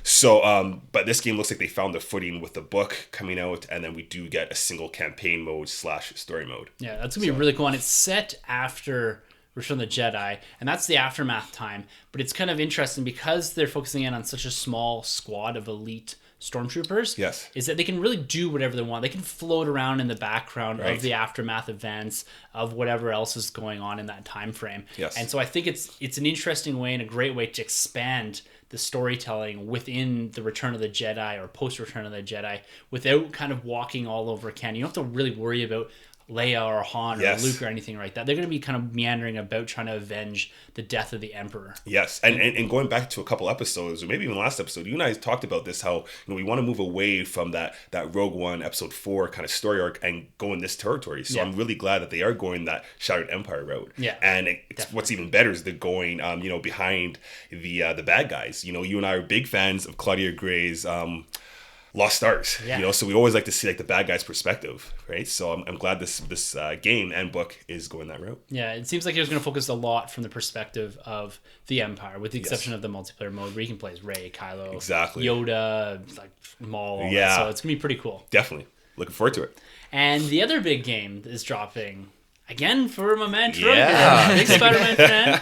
So, but this game looks like they found their footing with the book coming out, and then we do get a single campaign mode / story mode. Yeah, that's going to be really cool. And it's set after Return of the Jedi, and that's the aftermath time. But it's kind of interesting because they're focusing in on such a small squad of elite stormtroopers. Yes. Is that they can really do whatever they want. They can float around in the background of the aftermath events of whatever else is going on in that time frame. Yes. And so I think it's an interesting way and a great way to expand the storytelling within the Return of the Jedi or post Return of the Jedi without kind of walking all over canon. You don't have to really worry about Leia or Han or Luke or anything like that. They're going to be kind of meandering about trying to avenge the death of the Emperor. Yes, and going back to a couple episodes, or maybe even last episode, you and I talked about this, how we want to move away from that Rogue One Episode 4 kind of story arc and go in this territory. So I'm really glad that they are going that Shattered Empire route. Yeah, and what's even better is they're going, behind the bad guys. You and I are big fans of Claudia Gray's Lost Stars, so we always like to see like the bad guy's perspective, right? So I'm glad this game and book is going that route. Yeah, it seems like it was going to focus a lot from the perspective of the Empire, with the exception of the multiplayer mode where you can play as Rey, Kylo, Yoda, like Maul. Yeah, so it's gonna be pretty cool. Definitely looking forward to it. And the other big game is dropping. Again, for my man Troy, big Spider-Man fan.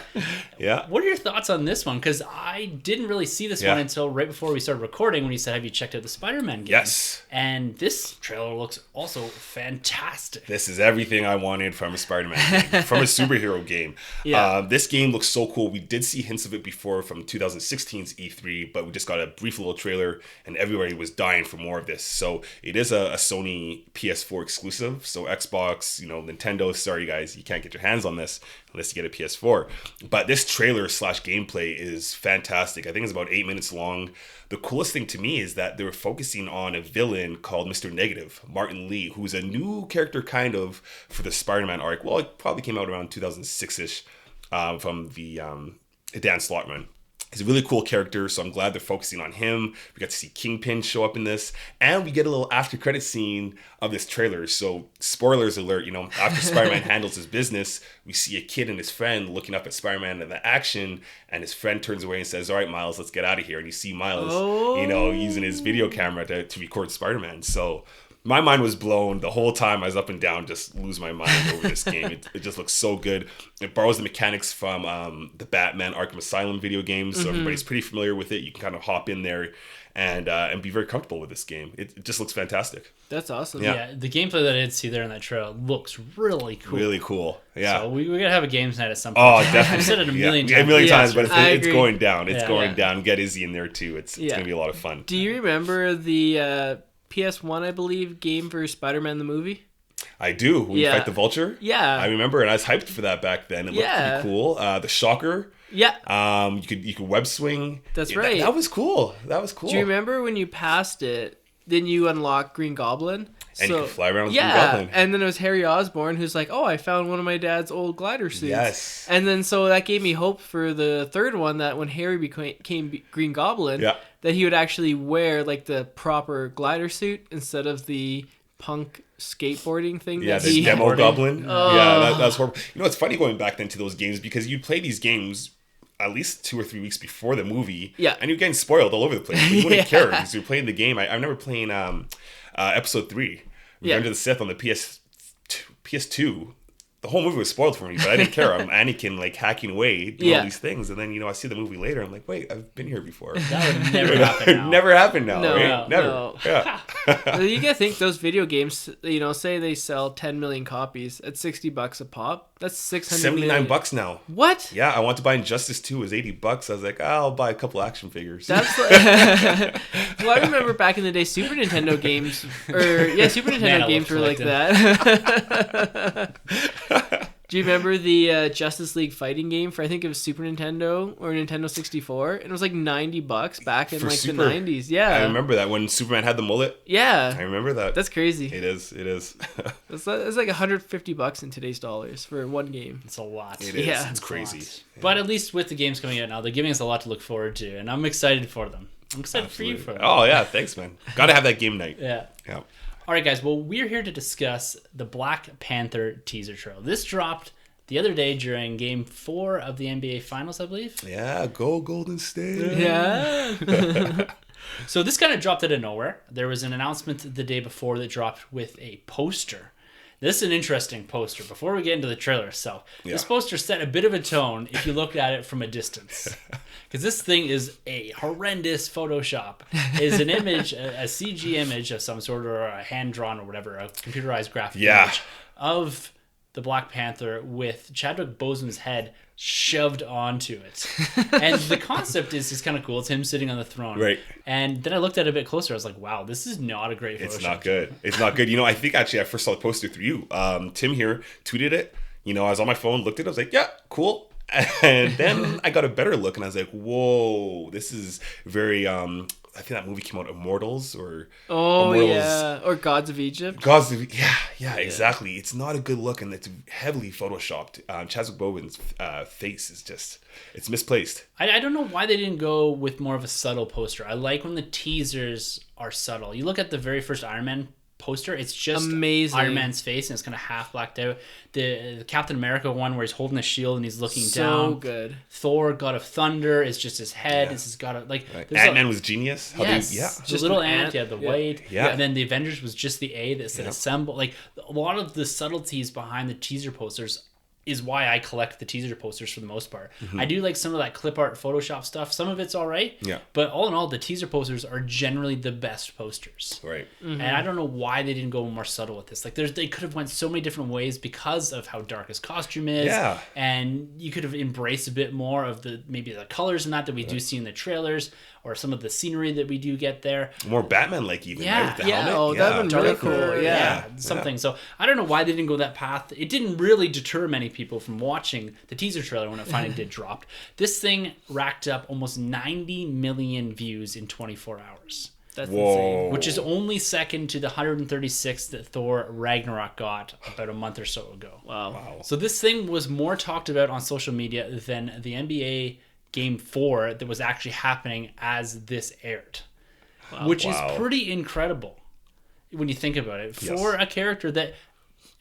Yeah. What are your thoughts on this one? Because I didn't really see this one until right before we started recording, when you said, have you checked out the Spider-Man game? Yes. And this trailer looks also fantastic. This is everything I wanted from a Spider-Man game, from a superhero game. Yeah. This game looks so cool. We did see hints of it before from 2016's E3, but we just got a brief little trailer, and everybody was dying for more of this. So it is a Sony PS4 exclusive. So Xbox, Nintendo, sorry, sorry guys, you can't get your hands on this unless you get a PS4. But this trailer / gameplay is fantastic. I think it's about 8 minutes long. The coolest thing to me is that they were focusing on a villain called Mr. Negative, Martin Lee, who's a new character kind of for the Spider-Man arc. Well, it probably came out around 2006-ish from the Dan Slotman. He's a really cool character, so I'm glad they're focusing on him. We got to see Kingpin show up in this, and we get a little after credit scene of this trailer. So, spoilers alert, after Spider-Man handles his business, we see a kid and his friend looking up at Spider-Man in the action, and his friend turns away and says, all right, Miles, let's get out of here. And you see Miles, using his video camera to record Spider-Man. So, my mind was blown the whole time. I was up and down, just lose my mind over this game. It just looks so good. It borrows the mechanics from the Batman Arkham Asylum video games, so everybody's pretty familiar with it. You can kind of hop in there and be very comfortable with this game. It just looks fantastic. That's awesome. Yeah, the gameplay that I did see there in that trailer looks really cool. Really cool. Yeah. So we're gonna have a games night at some point. Oh, definitely. I've said it a million times. A million times, but it's going down. It's going Yeah. down. Get Izzy in there too. It's gonna be a lot of fun. Do you remember the PS1, I believe, game for Spider-Man the movie? I do. When you fight the Vulture. Yeah. I remember, and I was hyped for that back then. It looked pretty cool. The Shocker. Yeah. You could web swing. That's right. That was cool. That was cool. Do you remember when you passed it, then you unlock Green Goblin? And you could fly around with Green Goblin. And then it was Harry Osborn who's like, oh, I found one of my dad's old glider suits. Yes. And then so that gave me hope for the third one, that when Harry became Green Goblin, that he would actually wear like the proper glider suit instead of the punk skateboarding thing. Yeah, the demo Goblin. Oh. Yeah, that's horrible. It's funny going back then to those games because you'd play these games at least 2 or 3 weeks before the movie. Yeah. And you're getting spoiled all over the place. But you wouldn't care because you're playing the game. I remember playing episode 3, Revenge of the Sith on the PS2. The whole movie was spoiled for me, but I didn't care. I'm Anakin like hacking away, doing all these things, and then I see the movie later. I'm like, wait, I've been here before. That would never happen now. Never happened now. No, right? Never. no. Yeah. You gotta think those video games, say they sell 10 million copies at $60 a pop. That's 600 $79 now. What? Yeah, I want to buy Injustice 2. It was $80. I was like, I'll buy a couple action figures. That's well, I remember back in the day, Super Nintendo games, Super Nintendo games were like that. Do you remember the Justice League fighting game for, I think it was Super Nintendo or Nintendo 64? And it was like $90 back in the 90s. Yeah. I remember that when Superman had the mullet. Yeah. I remember that. That's crazy. It is. It's like $150 in today's dollars for one game. It's a lot. It is. Yeah. It's crazy. Yeah. But at least with the games coming out now, they're giving us a lot to look forward to, and I'm excited for them. I'm excited for you for them. Oh, yeah. Thanks, man. Got to have that game night. Yeah. Yeah. All right, guys. Well, we're here to discuss the Black Panther teaser trailer. This dropped the other day during Game 4 of the NBA Finals, I believe. Yeah, go Golden State. Yeah. So this kind of dropped out of nowhere. There was an announcement the day before that dropped with a poster. This is an interesting poster. Before we get into the trailer itself, this poster set a bit of a tone if you looked at it from a distance. Because this thing is a horrendous Photoshop. It's an image, a CG image of some sort, or a hand-drawn or whatever, a computerized graphic image of the Black Panther with Chadwick Boseman's head shoved onto it. And the concept is kind of cool. It's him sitting on the throne. Right. And then I looked at it a bit closer. I was like, wow, this is not a great Photoshop. It's not good. It's not good. I think actually I first saw the poster through you. Tim here tweeted it. I was on my phone, looked at it. I was like, yeah, cool. And then I got a better look and I was like, whoa, this is very... I think that movie came out, Immortals or or Gods of Egypt. Yeah, exactly. It's not a good look and it's heavily photoshopped. Chadwick Boseman's face is it's misplaced. I don't know why they didn't go with more of a subtle poster. I like when the teasers are subtle. You look at the very first Iron Man poster, it's just amazing. Iron Man's face and it's kind of half blacked out. The Captain America one where he's holding a shield and he's looking down. So good. Thor, God of Thunder, is just his head. It's got a Ant-Man was genius. Just little ant. Yeah, the white. Yeah. And then the Avengers was just the A that said assemble. Like a lot of the subtleties behind the teaser posters is why I collect the teaser posters for the most part. I do like some of that clip art Photoshop stuff. Some of it's all right. Yeah. But all in all, the teaser posters are generally the best posters. Right. And I don't know why they didn't go more subtle with this. Like they could have went so many different ways because of how dark his costume is. Yeah. And you could have embraced a bit more of maybe the colors and that we do see in the trailers, or some of the scenery that we do get there. More Batman-like even, Yeah. right? With the Yeah, helmet. oh, that would be really cool. Yeah, something. So I don't know why they didn't go that path. It didn't really deter many people from watching the teaser trailer when it finally did drop. This thing racked up almost 90 million views in 24 hours. That's Whoa. insane. Which is only second to the 136 that Thor Ragnarok got about a month or so ago. Wow. So this thing was more talked about on social media than the NBA Game 4 that was actually happening as this aired. Which is pretty incredible when you think about it. For a character that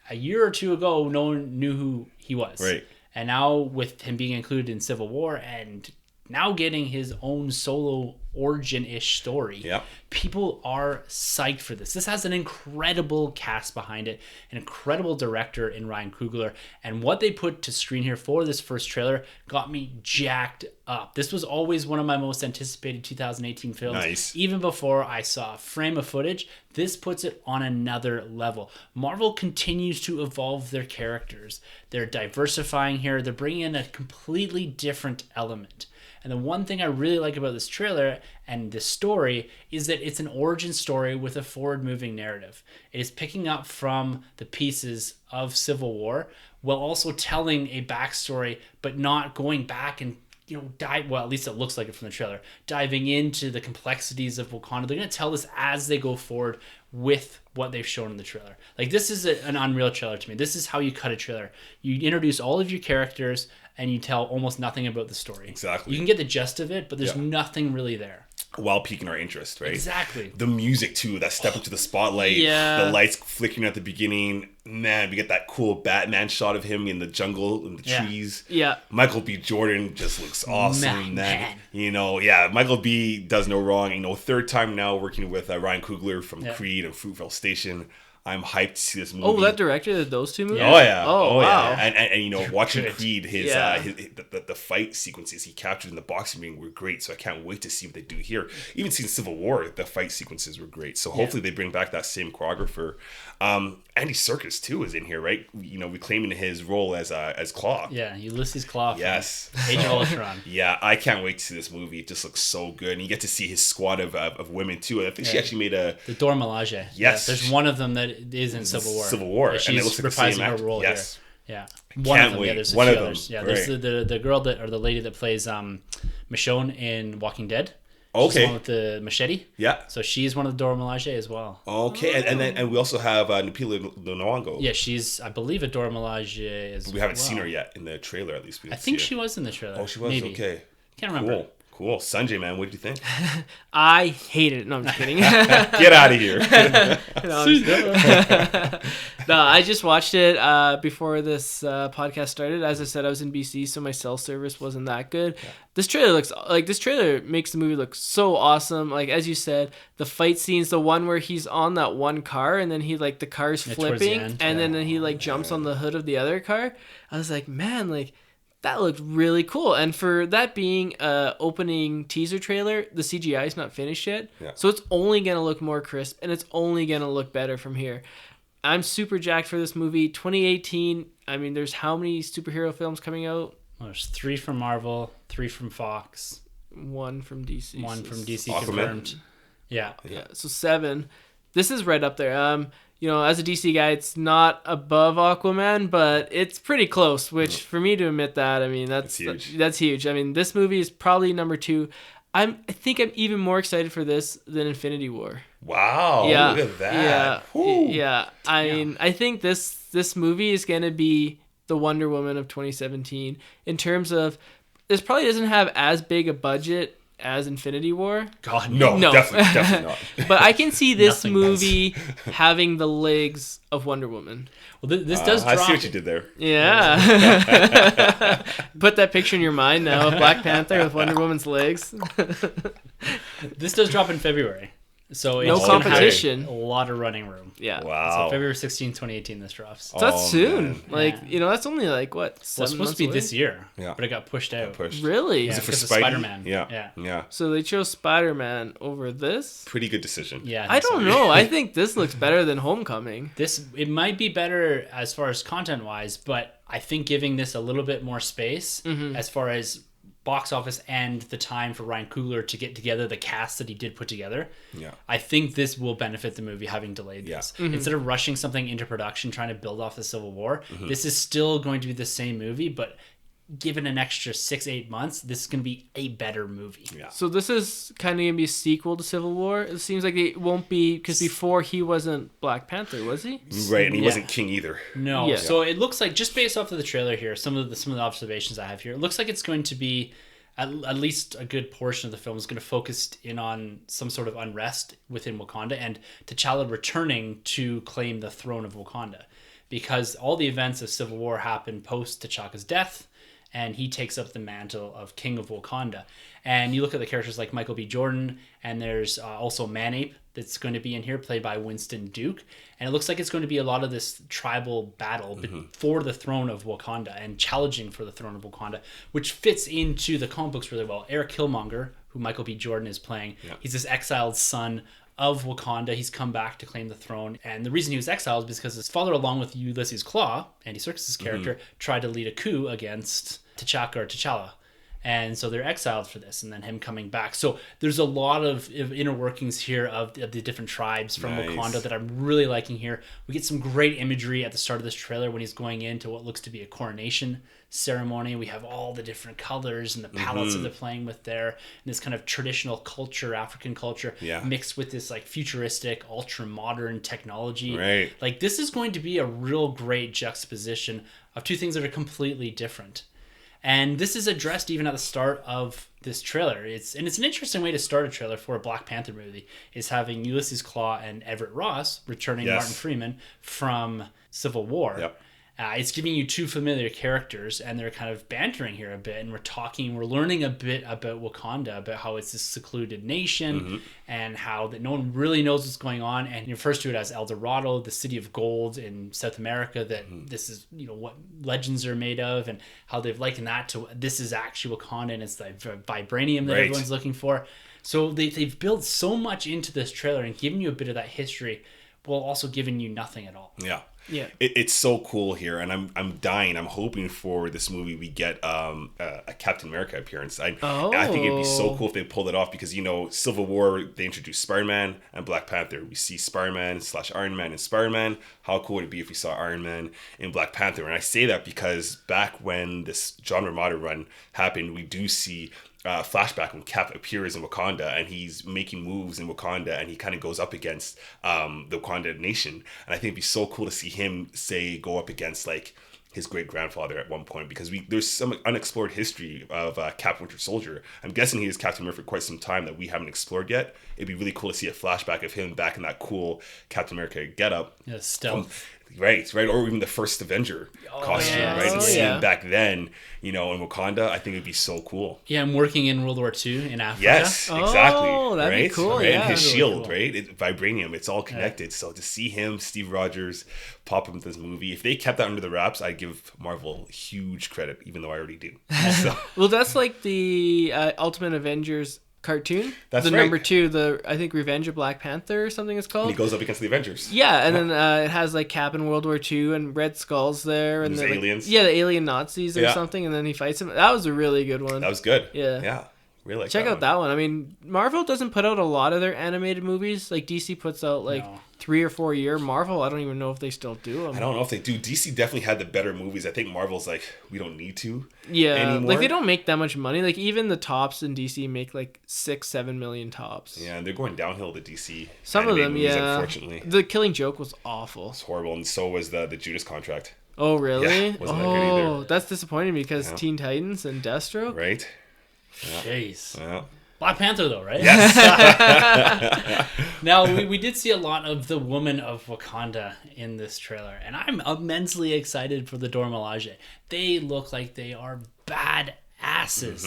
a year or two ago no one knew who he was. Right. And now with him being included in Civil War and now getting his own solo origin-ish story, people are psyched for this. This has an incredible cast behind it, an incredible director in Ryan Coogler, and what they put to screen here for this first trailer got me jacked up. This was always one of my most anticipated 2018 films. Nice. Even before I saw a frame of footage, this puts it on another level. Marvel continues to evolve their characters. They're diversifying here. They're bringing in a completely different element. And the one thing I really like about this trailer and this story is that it's an origin story with a forward-moving narrative. It is picking up from the pieces of Civil War while also telling a backstory, but not going back and well, at least it looks like it from the trailer, diving into the complexities of Wakanda. They're going to tell this as they go forward with what they've shown in the trailer. Like, this is an unreal trailer to me. This is how you cut a trailer. You introduce all of your characters and you tell almost nothing about the story. Exactly. You can get the gist of it, but there's nothing really there. While piquing our interest, right? Exactly. The music too, that step into the spotlight, the lights flickering at the beginning. Man, we get that cool Batman shot of him in the jungle, in the trees. Yeah. Michael B. Jordan just looks awesome. Man. Michael B. does no wrong. Third time now working with Ryan Coogler from Creed and Fruitvale Station. I'm hyped to see this movie. Oh, that directed those two movies? Oh yeah. Oh wow. Yeah. And watching Creed, the fight sequences he captured in the boxing ring were great. So I can't wait to see what they do here. Even seeing Civil War, the fight sequences were great. So hopefully they bring back that same choreographer. Andy Serkis too is in here, right? Reclaiming his role as Claw. Yeah, Ulysses Claw. Yes. Age of Ultron. Yeah, I can't wait to see this movie. It just looks so good, and you get to see his squad of women too. I think she actually made the Dora Milaje. Yes. Yeah, there's one of them that is in Civil War. And she's it looks like reprising the same her actor. role here. Yeah. One of them. Yeah, there's one a of few them. others. Yeah, Right. there's the girl or the lady that plays Michonne in Walking Dead. Okay. She's the one with the machete. Yeah. So she's one of the Dora Milaje as well. Okay, and we also have Nupila Nyong'o. Yeah, she's, I believe, a Dora Milaje as well. We haven't seen her yet in the trailer, at least. I think she was in the trailer. Oh, she was? Maybe. Okay. Can't remember. Cool. Sunjay, man, what did you think? I hate it. No, I'm just kidding. Get out of here. No, I just watched it before this podcast started. As I said, I was in BC, so my cell service wasn't that good. Yeah. This trailer makes the movie look so awesome. Like, as you said, the fight scenes, the one where he's on that one car and then he the car's flipping and then he jumps on the hood of the other car. I was like, man, that looked really cool. And for that being a opening teaser trailer, the CGI is not finished yet. Yeah. So it's only going to look more crisp and it's only going to look better from here. I'm super jacked for this movie. 2018, I mean, there's how many superhero films coming out? Well, there's 3 from Marvel, 3 from Fox. 1 from DC. 1 from DC Aquaman. Confirmed. Yeah. So 7. This is right up there. As a DC guy, it's not above Aquaman, but it's pretty close, which for me to admit that, I mean, that's huge. That's huge. I mean, this movie is probably number 2. I think I'm even more excited for this than Infinity War. Wow. Yeah. Look at that. Yeah. I mean, I think this movie is going to be the Wonder Woman of 2017 in terms of this probably doesn't have as big a budget as Infinity War. God, no. Definitely not. But I can see this movie having the legs of Wonder Woman. Well, this does drop. I see what you did there. Yeah. Put that picture in your mind now of Black Panther with Wonder Woman's legs. This does drop in February. So no it's competition. a lot of running room. Yeah. Wow. So February 16, 2018, this drops. So that's soon. Man. Like, Yeah. that's only like, what, Well, it's 7 supposed months to be away? this year, Yeah. but it got pushed out. Pushed. Really? Yeah, Was it for because of Spidey? Spider-Man. Yeah. Yeah. So they chose Spider-Man over this? Pretty good decision. Yeah, I think don't so. know. I think this looks better than Homecoming. It might be better as far as content-wise, but I think giving this a little bit more space as far as box office and the time for Ryan Coogler to get together the cast that he did put together. Yeah. I think this will benefit the movie having delayed this. Instead of rushing something into production trying to build off the Civil War, this is still going to be the same movie, but given an extra 6-8 months, this is going to be a better movie. Yeah. So this is kind of going to be a sequel to Civil War? It seems like it won't be, because before he wasn't Black Panther, was he? Right, and he Yeah. wasn't king either. No, Yeah. so it looks like, just based off of the trailer here, some of the observations I have here, it looks like it's going to be at least a good portion of the film is going to focus in on some sort of unrest within Wakanda and T'Challa returning to claim the throne of Wakanda, because all the events of Civil War happen post T'Challa's death, and he takes up the mantle of King of Wakanda. And you look at the characters like Michael B. Jordan, and there's also Manape that's going to be in here, played by Winston Duke. And it looks like it's going to be a lot of this tribal battle for the throne of Wakanda and challenging for the throne of Wakanda, which fits into the comic books really well. Eric Killmonger, who Michael B. Jordan is playing, he's this exiled son of Wakanda. He's come back to claim the throne, and the reason he was exiled is because his father, along with Ulysses Claw, Andy Serkis' character, tried to lead a coup against T'Challa. And so they're exiled for this, and then him coming back. So there's a lot of inner workings here of the different tribes from Wakanda that I'm really liking here. We get some great imagery at the start of this trailer when he's going into what looks to be a coronation ceremony. We have all the different colors and the palettes that they're playing with there, and this kind of traditional culture, African culture, mixed with this like futuristic, ultra modern technology. Right. Like, this is going to be a real great juxtaposition of two things that are completely different. And this is addressed even at the start of this trailer. It's an interesting way to start a trailer for a Black Panther movie, is having Ulysses Claw and Everett Ross returning Martin Freeman from Civil War. Yep. It's giving you two familiar characters, and they're kind of bantering here a bit, and we're learning a bit about Wakanda, about how it's this secluded nation, and how that no one really knows what's going on, and he refers to it as El Dorado, the city of gold in South America, that this is, what legends are made of, and how they've likened that to this is actually Wakanda, and it's the vibranium that everyone's looking for. So they've built so much into this trailer and given you a bit of that history, while also giving you nothing at all. Yeah. Yeah. It's so cool here, and I'm dying. I'm hoping for this movie we get a Captain America appearance. I think it'd be so cool if they pulled it off, because Civil War, they introduced Spider-Man and Black Panther. We see Spider-Man / Iron Man and Spider-Man. How cool would it be if we saw Iron Man in Black Panther? And I say that because back when this John Romita run happened, we do see flashback when Cap appears in Wakanda, and he's making moves in Wakanda, and he kind of goes up against the Wakanda nation. And I think it'd be so cool to see him go up against like his great grandfather at one point, because there's some unexplored history of Cap Winter Soldier. I'm guessing he was Captain America for quite some time that we haven't explored yet. It'd be really cool to see a flashback of him back in that cool Captain America getup. Yeah, stealth. Right, or even the first Avenger costume, right? And seeing him back then, in Wakanda, I think it'd be so cool. Yeah, I'm working in World War II in Africa. Yes, exactly. Oh, that'd be cool, right? yeah. And his Really shield, cool. right? Vibranium, it's all connected. So to see him, Steve Rogers, pop up in this movie, if they kept that under the wraps, I'd give Marvel huge credit, even though I already do. So, Well, that's like the Ultimate Avengers cartoon. That's the right. number 2, I think Revenge of Black Panther or something it's called. and he goes up against the Avengers. Yeah, and then it has like Cap in World War II and Red Skull's there, and There's they're, aliens. Like, the alien Nazis or Yeah. something, and then he fights him. That was a really good one. That was good. Yeah. Yeah. Really like Check that out that one. I mean, Marvel doesn't put out a lot of their animated movies. Like DC puts out like No. 3 or 4 a year. Marvel, I don't even know if they still do them. I don't know if they do. DC definitely had the better movies. I think Marvel's like, we don't need to. Yeah, anymore. like they don't make that much money. Like even the tops in DC make like 6-7 million tops. Yeah, and they're going downhill, the DC. Some of animated them, movies, yeah. Unfortunately. The Killing Joke was awful. It's horrible, and so was the Judas Contract, Oh really? Yeah, wasn't that good either. That's disappointing because Yeah. Teen Titans and Deathstroke. right? Jeez. Yeah. Black Panther, though, right? Yes. Now, we did see a lot of the woman of Wakanda in this trailer, and I'm immensely excited for the Dora Milaje. They look like they are bad asses.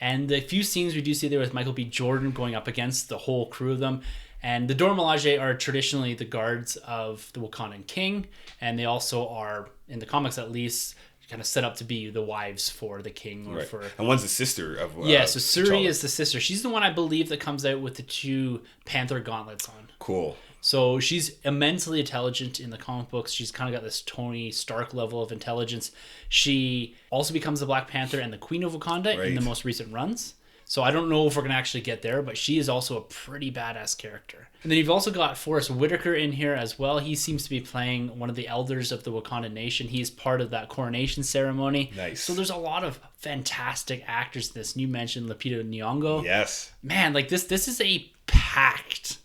And the few scenes we do see there with Michael B. Jordan going up against the whole crew of them, And the Dora Milaje are traditionally the guards of the Wakandan king, and they also are, in the comics at least, kind of set up to be the wives for the king or for... And one's the sister of so Suri is the sister. She's the one, I believe, that comes out with the 2 Panther gauntlets on. Cool. So she's immensely intelligent in the comic books. She's kind of got this Tony Stark level of intelligence. She also becomes the Black Panther and the Queen of Wakanda in the most recent runs. So I don't know if we're going to actually get there, but she is also a pretty badass character. And then you've also got Forrest Whitaker in here as well. He seems to be playing one of the elders of the Wakanda nation. He's part of that coronation ceremony. Nice. So there's a lot of fantastic actors in this. You mentioned Lupita Nyong'o. Yes. Man, like this is a packed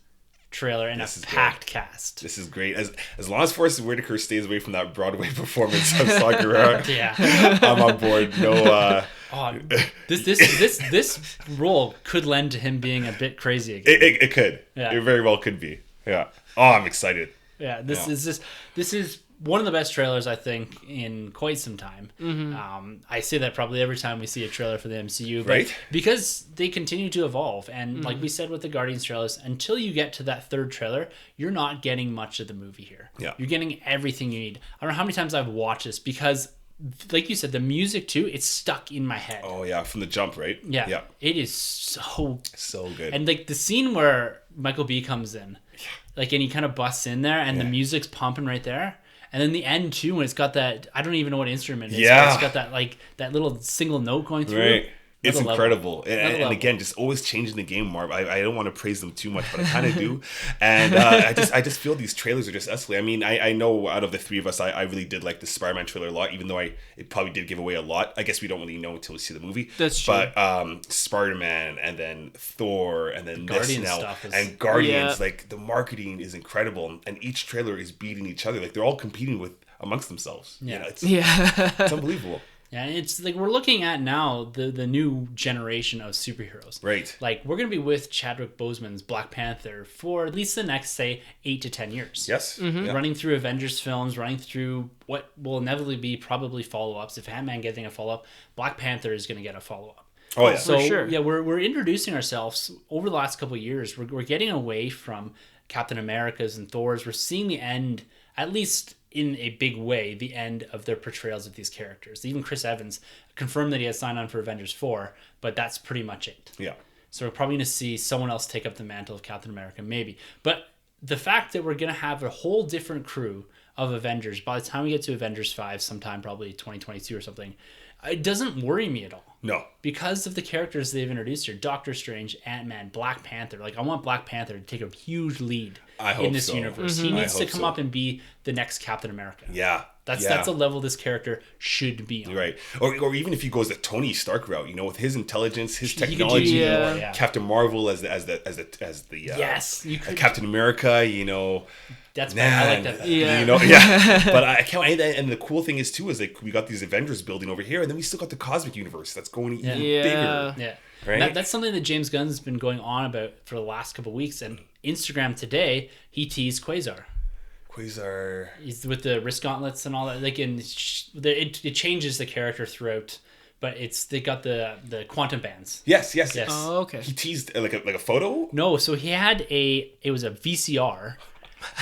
trailer and a packed cast. This is great. As long as Forrest Whitaker stays away from that Broadway performance of Saw Gerrera, I'm on board. No... This role could lend to him being a bit crazy again. It could. Yeah. It very well could be. Yeah. Oh, I'm excited. Yeah. This is one of the best trailers I think in quite some time. Mm-hmm. I say that probably every time we see a trailer for the MCU, but right? Because they continue to evolve, and like we said with the Guardians trailers, until you get to that 3rd trailer, you're not getting much of the movie here. Yeah. You're getting everything you need. I don't know how many times I've watched this because, like you said, the music too, it's stuck in my head. Oh yeah, from the jump, right? Yeah. It is so good. And like the scene where Michael B comes in, like, and he kind of busts in there and the music's pumping right there. And then the end too, when it's got that, I don't even know what instrument it is. Yeah. It's got that like that little single note going through. Right. It's incredible. And again, just always changing the game, Marv. I don't want to praise them too much, but I kind of do. And I just feel these trailers are just escalating. I mean, I know out of the 3 of us, I really did like the Spider-Man trailer a lot, even though it probably did give away a lot. I guess we don't really know until we see the movie. That's true. But Spider-Man, and then Thor, and then Guardians this now, stuff is... and Guardians, like the marketing is incredible. And each trailer is beating each other. Like they're all competing amongst themselves. Yeah. It's unbelievable. Yeah, it's like we're looking at now the new generation of superheroes. Right. Like we're going to be with Chadwick Boseman's Black Panther for at least the next, say, 8 to 10 years. Yes. Mm-hmm. Yeah. Running through Avengers films, running through what will inevitably be probably follow-ups. If Ant-Man getting a follow-up, Black Panther is going to get a follow-up. Oh, yeah. So, for sure. Yeah, we're introducing ourselves over the last couple of years. We're getting away from Captain America's and Thor's. We're seeing the end, at least in a big way, the end of their portrayals of these characters. Even Chris Evans confirmed that he has signed on for Avengers 4, but that's pretty much it. Yeah. So we're probably going to see someone else take up the mantle of Captain America, maybe. But the fact that we're going to have a whole different crew of Avengers by the time we get to Avengers 5, sometime probably 2022 or something, it doesn't worry me at all. No. Because of the characters they've introduced here. Doctor Strange, Ant-Man, Black Panther. Like, I want Black Panther to take a huge lead in this universe. Mm-hmm. He needs to come up and be the next Captain America. Yeah. That's a level this character should be on. Right. Or even if he goes the Tony Stark route, with his intelligence, his technology, Captain Marvel as the yes, you could. Captain America, That's I like that. Yeah. But I can't. And the cool thing is too is like we got these Avengers building over here, and then we still got the cosmic universe that's going even bigger. Yeah. Right. That's something that James Gunn's been going on about for the last couple of weeks, and Instagram today he teased Quasar. He's with the wrist gauntlets and all that. Like, it changes the character throughout, but they got the quantum bands. Yes. Oh, okay. He teased like a photo. No, so he had it was a VCR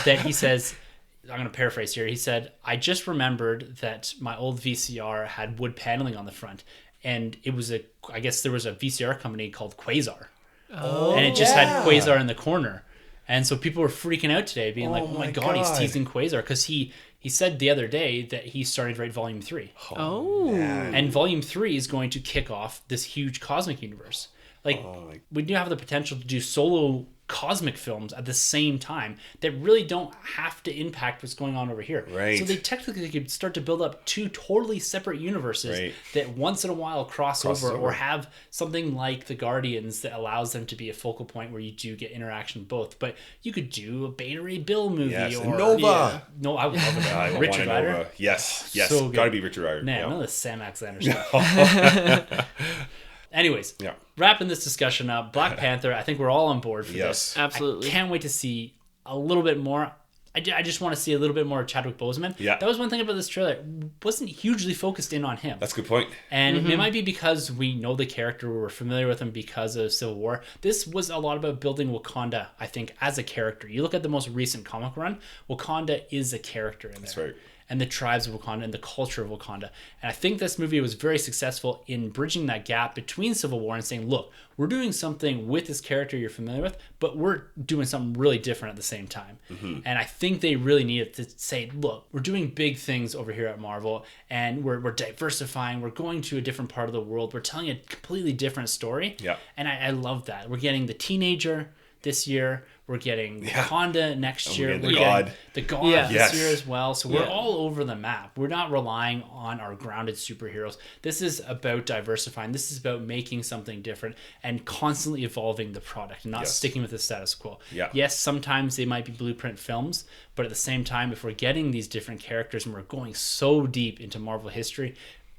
that he says. I'm going to paraphrase here. He said, "I just remembered that my old VCR had wood paneling on the front, and it was I guess there was a VCR company called Quasar, and it just had Quasar in the corner." And so people were freaking out today, being like, "Oh my god, he's teasing Quasar," because he said the other day that he started to write Volume 3. And Volume 3 is going to kick off this huge cosmic universe. Like, we do have the potential to do solo cosmic films at the same time that really don't have to impact what's going on over here. Right. So they technically could start to build up 2 totally separate universes that once in a while cross over, or have something like the Guardians that allows them to be a focal point where you do get interaction with both. But you could do a Beta Ray Bill movie or Nova. No, I would love it. Richard Rider. Nova. Yes. So got to be Richard Rider. Nah, none of the Sam Alexander stuff. Anyways, wrapping this discussion up, Black Panther, I think we're all on board for this. Absolutely. I can't wait to see a little bit more. I just want to see a little bit more of Chadwick Boseman. Yeah. That was one thing about this trailer. It wasn't hugely focused in on him. That's a good point. And it might be because we know the character, we're familiar with him because of Civil War. This was a lot about building Wakanda, I think, as a character. You look at the most recent comic run, Wakanda is a character in there. That's right. And the tribes of Wakanda and the culture of Wakanda. And I think this movie was very successful in bridging that gap between Civil War and saying, look, we're doing something with this character you're familiar with, but we're doing something really different at the same time. And I think they really needed to say, look, we're doing big things over here at Marvel, and we're diversifying. We're going to a different part of the world. We're telling a completely different story. Yeah. And I love that. We're getting the teenager this year. We're getting Wakanda next year. We're getting the God this Yes. year as well. So we're all over the map. We're not relying on our grounded superheroes. This is about diversifying. This is about making something different and constantly evolving the product and not sticking with the status quo. Yeah. Yes, sometimes they might be blueprint films, but at the same time, if we're getting these different characters and we're going so deep into Marvel history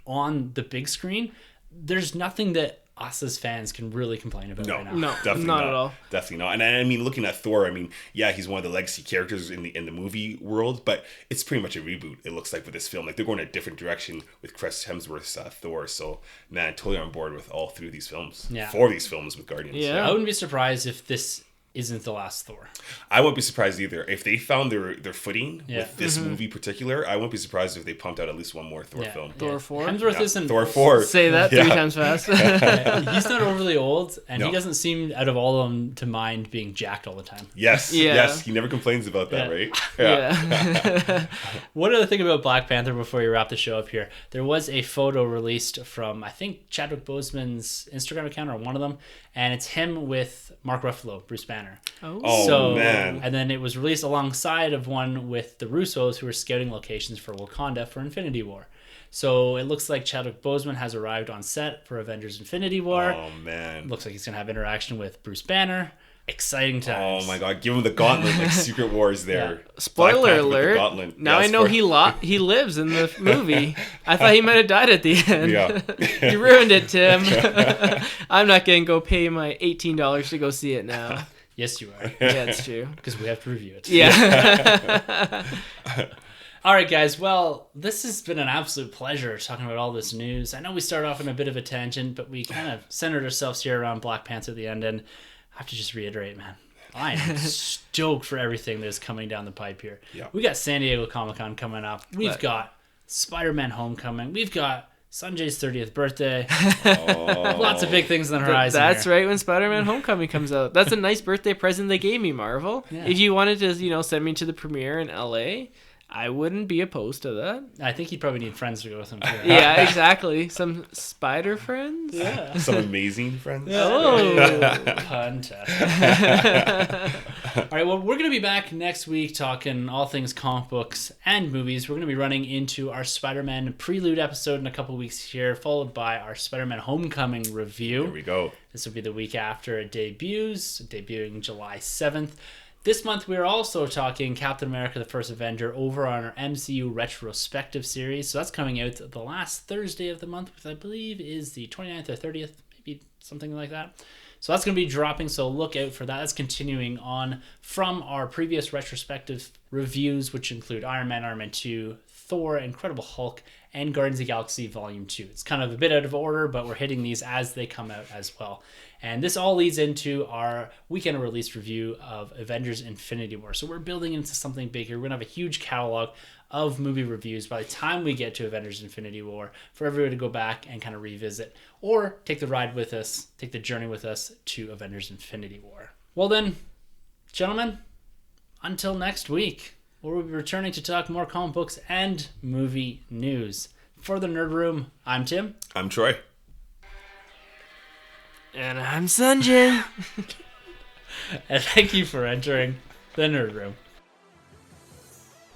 on the big screen, there's nothing that us as fans can really complain about right now. No, Definitely not at all. Definitely not. And I mean, looking at Thor, I mean, yeah, he's one of the legacy characters in the movie world, but it's pretty much a reboot. It looks like with this film, like they're going a different direction with Chris Hemsworth's Thor. So, man, totally on board with all three of these films. Yeah. 4 of these films with Guardians. Yeah. I wouldn't be surprised if this isn't the last Thor. I won't be surprised either if they found their footing Yeah. with this movie particular. I won't be surprised if they pumped out at least one more Thor Yeah. film. Thor 4? Hemsworth Yeah. isn't Thor 4. Say that 3 times fast. He's not overly old, and No. he doesn't seem out of all of them to mind being jacked all the time. Yes, Yeah. yes, he never complains about that, Yeah. right? Yeah. One other thing about Black Panther before we wrap the show up here, there was a photo released from, I think, Chadwick Boseman's Instagram account or one of them, and it's him with Mark Ruffalo, Bruce Banner. Oh, man. And then it was released alongside of one with the Russos, who were scouting locations for Wakanda for Infinity War. So it looks like Chadwick Boseman has arrived on set for Avengers Infinity War. Oh, man. Looks like he's going to have interaction with Bruce Banner. Exciting times. Oh my god, give him the gauntlet like Secret Wars there. Yeah. Spoiler Black Panther with the alert. gauntlet. Now Yeah, I know spoiler- he lives in the movie. I thought he might have died at the end. Yeah. You ruined it, Tim. I'm not going to go pay my $18 to go see it now. Yes, you are. Yeah, it's true. Because we have to review it. Yeah. All right, guys. Well, this has been an absolute pleasure talking about all this news. I know we started off in a bit of a tangent, but we kind of centered ourselves here around Black Panther at the end. And I have to just reiterate, man, I am stoked for everything that's coming down the pipe here. Yeah. We got San Diego Comic-Con coming up. We've got Spider-Man Homecoming. We've got Sunjay's 30th birthday. Lots of big things on the horizon. That's here. right when Spider-Man Homecoming comes out. That's a nice birthday present they gave me, Marvel. Yeah. If you wanted to, send me to the premiere in LA, I wouldn't be opposed to that. I think you'd probably need friends to go with him, too. Yeah, exactly. Some spider friends? Yeah. Some amazing friends. Oh. Fantastic. All right, well, we're going to be back next week talking all things comic books and movies. We're going to be running into our Spider-Man prelude episode in a couple weeks here, followed by our Spider-Man Homecoming review. Here we go. This will be the week after it debuting July 7th. This month, we're also talking Captain America, the First Avenger, over on our MCU retrospective series. So that's coming out the last Thursday of the month, which I believe is the 29th or 30th, maybe something like that. So that's going to be dropping, so look out for that. That's continuing on from our previous retrospective reviews, which include Iron Man 2, Thor, Incredible Hulk, and Guardians of the Galaxy Volume 2. It's kind of a bit out of order, but we're hitting these as they come out as well. And this all leads into our weekend release review of Avengers Infinity War. So we're building into something bigger. We're going to have a huge catalog of movie reviews by the time we get to Avengers Infinity War for everyone to go back and kind of revisit or take the ride with us, take the journey with us to Avengers Infinity War. Well then, gentlemen, until next week, where we'll be returning to talk more comic books and movie news. For the Nerd Room, I'm Tim. I'm Troy. And I'm Sunjay. And thank you for entering the Nerd Room.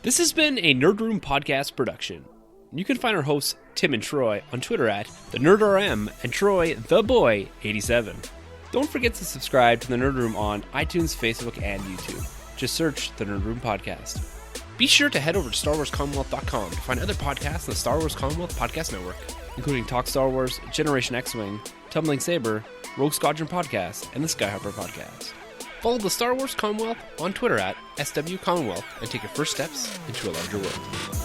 This has been a Nerd Room podcast production. You can find our hosts, Tim and Troy, on Twitter at TheNerdRM and Troy TheBoy87. Don't forget to subscribe to the Nerd Room on iTunes, Facebook, and YouTube. Just search the Nerd Room Podcast. Be sure to head over to StarWarsCommonwealth.com to find other podcasts on the Star Wars Commonwealth Podcast Network, including Talk Star Wars, Generation X-Wing, Tumbling Saber, Rogue Squadron Podcast, and the Skyhopper Podcast. Follow the Star Wars Commonwealth on Twitter at SW Commonwealth and take your first steps into a larger world.